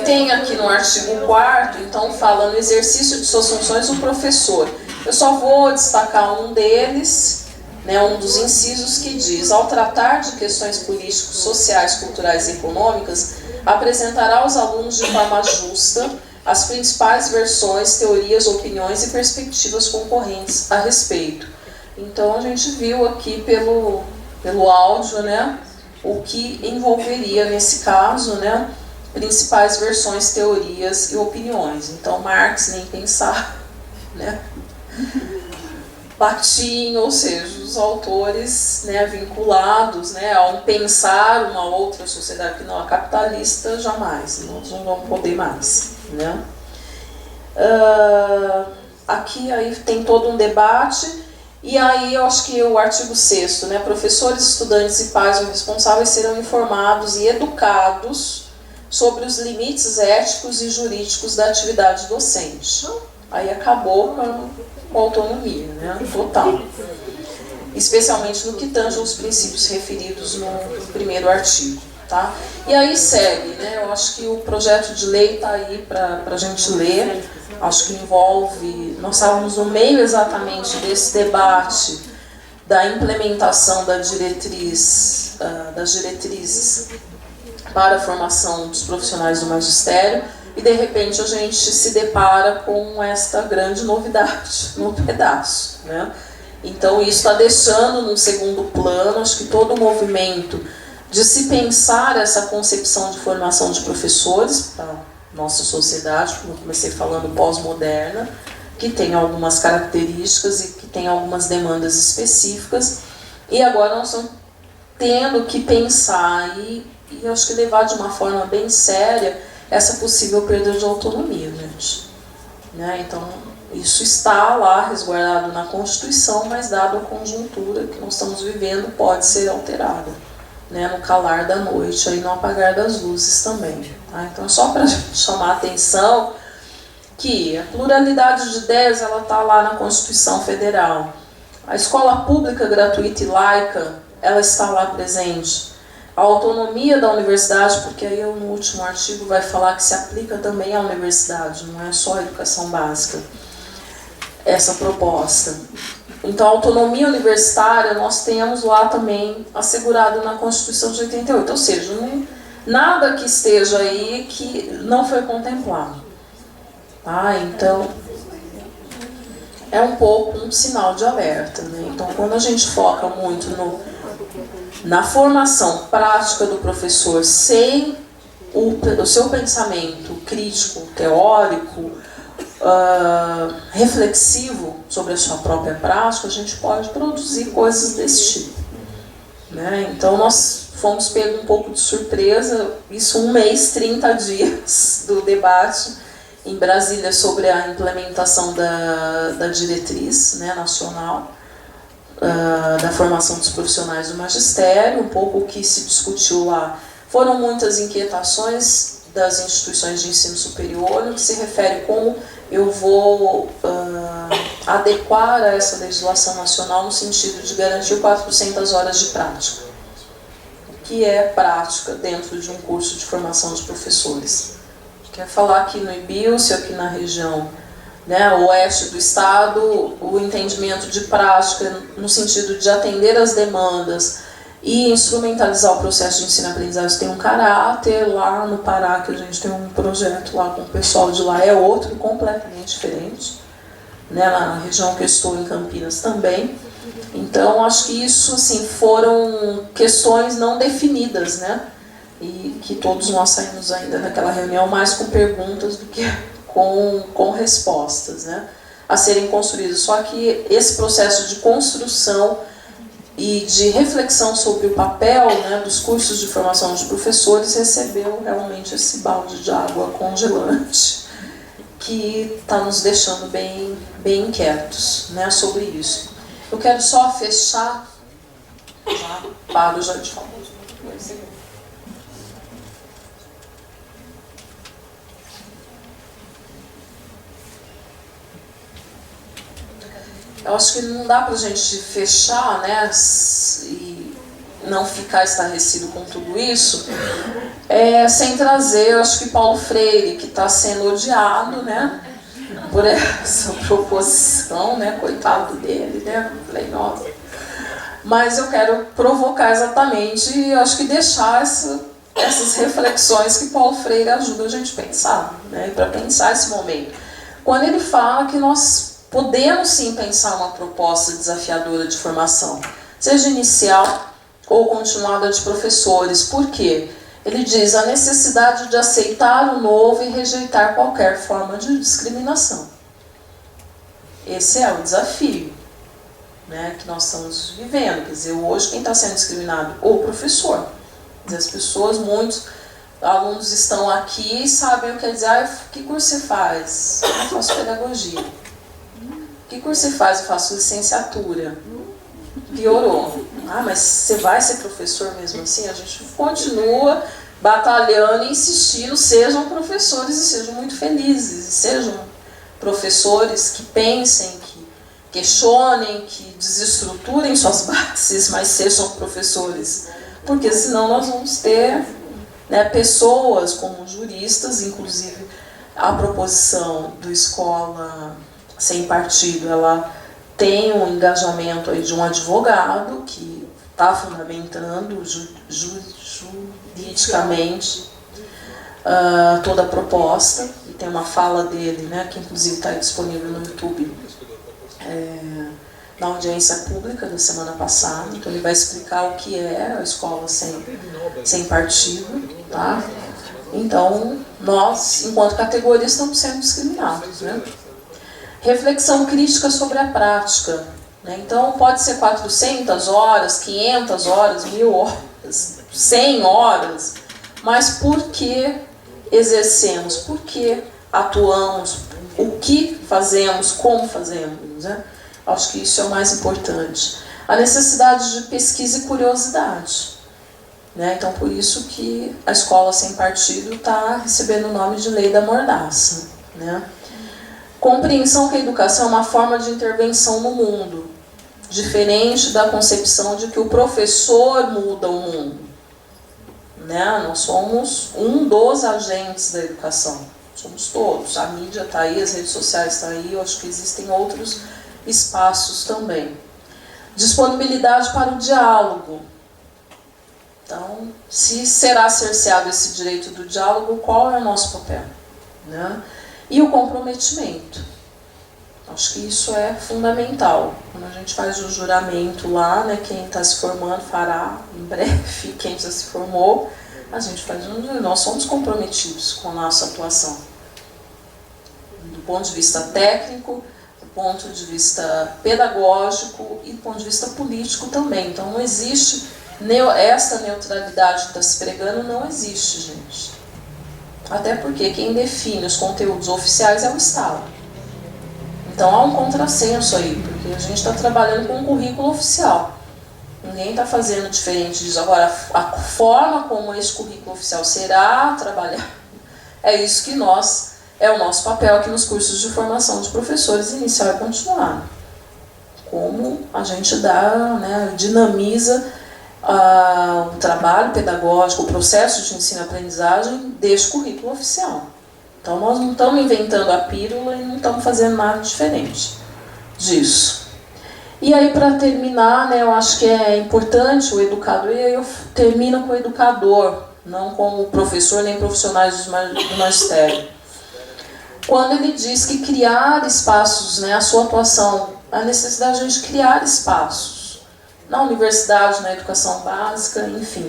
tem aqui no artigo 4º, então fala no exercício de suas funções o professor. Eu só vou destacar um deles, né, um dos incisos que diz: ao tratar de questões políticos, sociais, culturais e econômicas, apresentará aos alunos de forma justa as principais versões, teorias, opiniões e perspectivas concorrentes a respeito. Então a gente viu aqui pelo áudio, né, o que envolveria nesse caso, né, principais versões, teorias e opiniões. Então Marx, nem pensar, né? Bakhtin, ou seja, os autores, né, vinculados, né, a um pensar uma outra sociedade que não é capitalista, jamais, nós não vamos poder mais, né? aqui aí tem todo um debate, e aí eu acho que o artigo 6º, né, professores, estudantes e pais ou responsáveis serão informados e educados sobre os limites éticos e jurídicos da atividade docente. Aí acabou com a autonomia, né, total. Especialmente no que tange aos princípios referidos no primeiro artigo. Tá? E aí segue, né? Eu acho que o projeto de lei está aí para a gente ler. Acho que envolve, nós estávamos no meio exatamente desse debate da implementação das diretrizes para a formação dos profissionais do magistério, e de repente a gente se depara com esta grande novidade no pedaço, né? Então isso está deixando num segundo plano, acho que todo o movimento de se pensar essa concepção de formação de professores para a nossa sociedade, como eu comecei falando, pós-moderna, que tem algumas características e que tem algumas demandas específicas, e agora nós estamos tendo que pensar e acho que levar de uma forma bem séria essa possível perda de autonomia, gente. Né? Então, isso está lá resguardado na Constituição, mas dado a conjuntura que nós estamos vivendo, pode ser alterada, né, no calar da noite, aí no apagar das luzes também. Tá? Então, só para chamar a atenção que a pluralidade de ideias está lá na Constituição Federal. A escola pública, gratuita e laica, ela está lá presente. A autonomia da universidade, porque aí no último artigo vai falar que se aplica também à universidade, não é só a educação básica, essa proposta. Então, a autonomia universitária nós temos lá também assegurado na Constituição de 88, ou seja, nada que esteja aí que não foi contemplado. Tá? Então, é um pouco um sinal de alerta. Né? Então, quando a gente foca muito na formação prática do professor sem o seu pensamento crítico, teórico, reflexivo sobre a sua própria prática, a gente pode produzir coisas desse tipo. Né? Então nós fomos pegos um pouco de surpresa, isso 1 mês, 30 dias do debate em Brasília sobre a implementação da diretriz, né, nacional da formação dos profissionais do magistério. Um pouco o que se discutiu lá foram muitas inquietações das instituições de ensino superior, no que se refere como eu vou adequar a essa legislação nacional no sentido de garantir 400 horas de prática. O que é prática dentro de um curso de formação de professores? Quer falar aqui no IBILSE, aqui na região, né, oeste do estado, o entendimento de prática no sentido de atender às demandas e instrumentalizar o processo de ensino-aprendizagem tem um caráter. Lá no Pará, que a gente tem um projeto lá com o pessoal de lá, é outro, completamente diferente. Né, na região que eu estou, em Campinas, também. Então, acho que isso assim, foram questões não definidas, né? E que todos nós saímos ainda daquela reunião mais com perguntas do que com respostas, né? A serem construídas. Só que esse processo de construção e de reflexão sobre o papel, né, dos cursos de formação de professores recebeu realmente esse balde de água congelante que está nos deixando bem inquietos, né, sobre isso. Eu quero só fechar, paro já de falar. Eu acho que não dá para a gente fechar, né, e não ficar estarrecido com tudo isso, sem trazer, eu acho que Paulo Freire, que está sendo odiado, né, por essa proposição, né, coitado dele, né, falei, nossa. Mas eu quero provocar exatamente, e acho que deixar essas reflexões que Paulo Freire ajuda a gente a pensar, né, para pensar esse momento. Quando ele fala que nós podemos sim pensar uma proposta desafiadora de formação, seja inicial ou continuada de professores. Por quê? Ele diz a necessidade de aceitar o novo e rejeitar qualquer forma de discriminação. Esse é o desafio, né, que nós estamos vivendo. Quer dizer, hoje quem está sendo discriminado? O professor. Quer dizer, as pessoas, muitos alunos estão aqui e sabem o que é dizer, que curso você faz? Eu faço pedagogia. Que curso você faz? Eu faço licenciatura. Piorou. Ah, mas você vai ser professor mesmo assim? A gente continua batalhando e insistindo, sejam professores e sejam muito felizes, e sejam professores que pensem, que questionem, que desestruturem suas bases, mas sejam professores. Porque senão nós vamos ter, né, pessoas como juristas, inclusive a proposição do Escola Sem Partido, ela tem um engajamento aí de um advogado que está fundamentando juridicamente toda a proposta, e tem uma fala dele, né, que inclusive está disponível no YouTube, na audiência pública da semana passada. Então ele vai explicar o que é a escola sem partido, tá? Então nós, enquanto categoria, estamos sendo discriminados, né? Reflexão crítica sobre a prática, né? Então pode ser 400 horas, 500 horas, 1000 horas, 100 horas, mas por que exercemos, por que atuamos, o que fazemos, como fazemos, né? Acho que isso é o mais importante. A necessidade de pesquisa e curiosidade, né? Então por isso que a Escola Sem Partido está recebendo o nome de Lei da Mordaça, né? Compreensão que a educação é uma forma de intervenção no mundo, diferente da concepção de que o professor muda o mundo, né? Nós somos um dos agentes da educação, somos todos. A mídia está aí, as redes sociais estão aí, eu acho que existem outros espaços também. Disponibilidade para o diálogo. Então, se será cerceado esse direito do diálogo, qual é o nosso papel, né? E o comprometimento. Acho que isso é fundamental. Quando a gente faz o juramento lá, né, quem está se formando fará em breve, quem já se formou, a gente faz um juramento. Nós somos comprometidos com a nossa atuação. Do ponto de vista técnico, do ponto de vista pedagógico e do ponto de vista político também. Então não existe, essa neutralidade que está se pregando não existe, gente. Até porque quem define os conteúdos oficiais é o Estado. Então há um contrassenso aí, porque a gente está trabalhando com um currículo oficial. Ninguém está fazendo diferente disso. Agora, a forma como esse currículo oficial será trabalhado, é isso que é o nosso papel aqui nos cursos de formação de professores inicial e continuado. Como a gente dá, né, dinamiza o trabalho pedagógico, o processo de ensino-aprendizagem deste currículo oficial. Então nós não estamos inventando a pílula e não estamos fazendo nada diferente disso. E aí, para terminar, né, eu acho que é importante o educador, e aí eu termino com o educador, não com o professor nem profissionais do magistério. Quando ele diz que criar espaços, né, a sua atuação, a necessidade de a gente criar espaços, na universidade, na educação básica, enfim.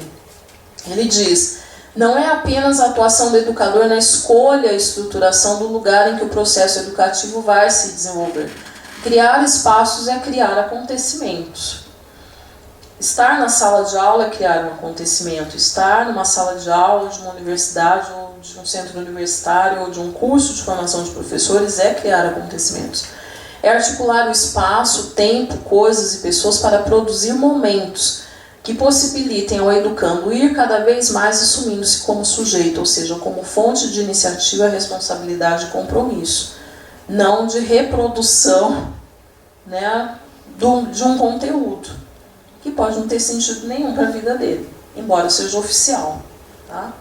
Ele diz, não é apenas a atuação do educador na escolha e estruturação do lugar em que o processo educativo vai se desenvolver. Criar espaços é criar acontecimentos. Estar na sala de aula é criar um acontecimento. Estar numa sala de aula de uma universidade, ou de um centro universitário, ou de um curso de formação de professores é criar acontecimentos. É articular o espaço, tempo, coisas e pessoas para produzir momentos que possibilitem ao educando ir cada vez mais assumindo-se como sujeito, ou seja, como fonte de iniciativa, responsabilidade e compromisso, não de reprodução, né, de um conteúdo, que pode não ter sentido nenhum para a vida dele, embora seja oficial. Tá?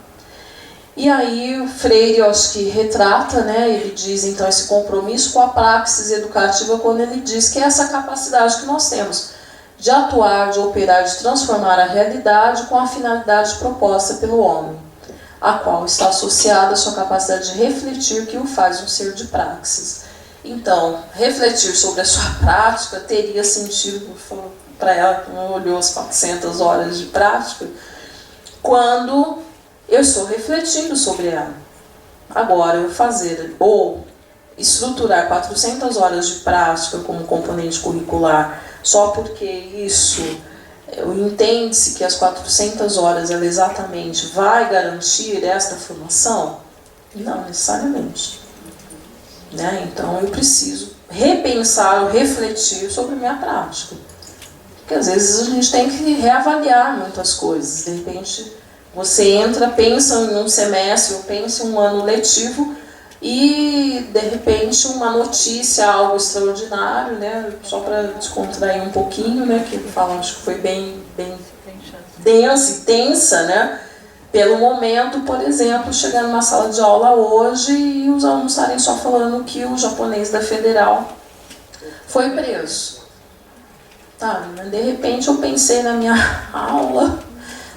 E aí o Freire, eu acho que retrata, né, ele diz então esse compromisso com a praxis educativa quando ele diz que é essa capacidade que nós temos de atuar, de operar, de transformar a realidade com a finalidade proposta pelo homem, a qual está associada a sua capacidade de refletir que o faz um ser de praxis. Então, refletir sobre a sua prática teria sentido para ela, que não olhou as 400 horas de prática, quando eu estou refletindo sobre ela. Agora, eu fazer ou estruturar 400 horas de prática como componente curricular só porque isso, entende-se que as 400 horas ela exatamente vai garantir esta formação? Não necessariamente. Né? Então, eu preciso repensar ou refletir sobre a minha prática. Porque às vezes a gente tem que reavaliar muitas coisas. De repente você entra, pensa em um semestre ou pensa em um ano letivo e de repente uma notícia, algo extraordinário, né? Só para descontrair um pouquinho, né? Que falam, acho que foi bem densa e tensa, né? Pelo momento, por exemplo, chegar numa sala de aula hoje e os alunos estarem só falando que o japonês da Federal foi preso. Tá, mas de repente eu pensei na minha aula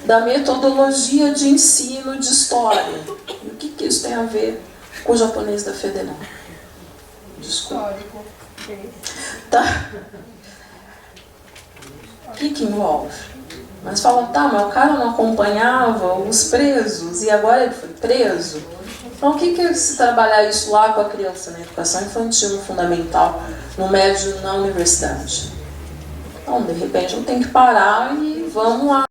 da metodologia de ensino de história. E o que isso tem a ver com o japonês da Federal? Desculpa. Tá. O que envolve? Mas falam, tá, mas o cara não acompanhava os presos e agora ele foi preso? Então o que é se trabalhar isso lá com a criança na educação infantil, no fundamental, no médio, na universidade? Então, de repente, eu tenho que parar e vamos lá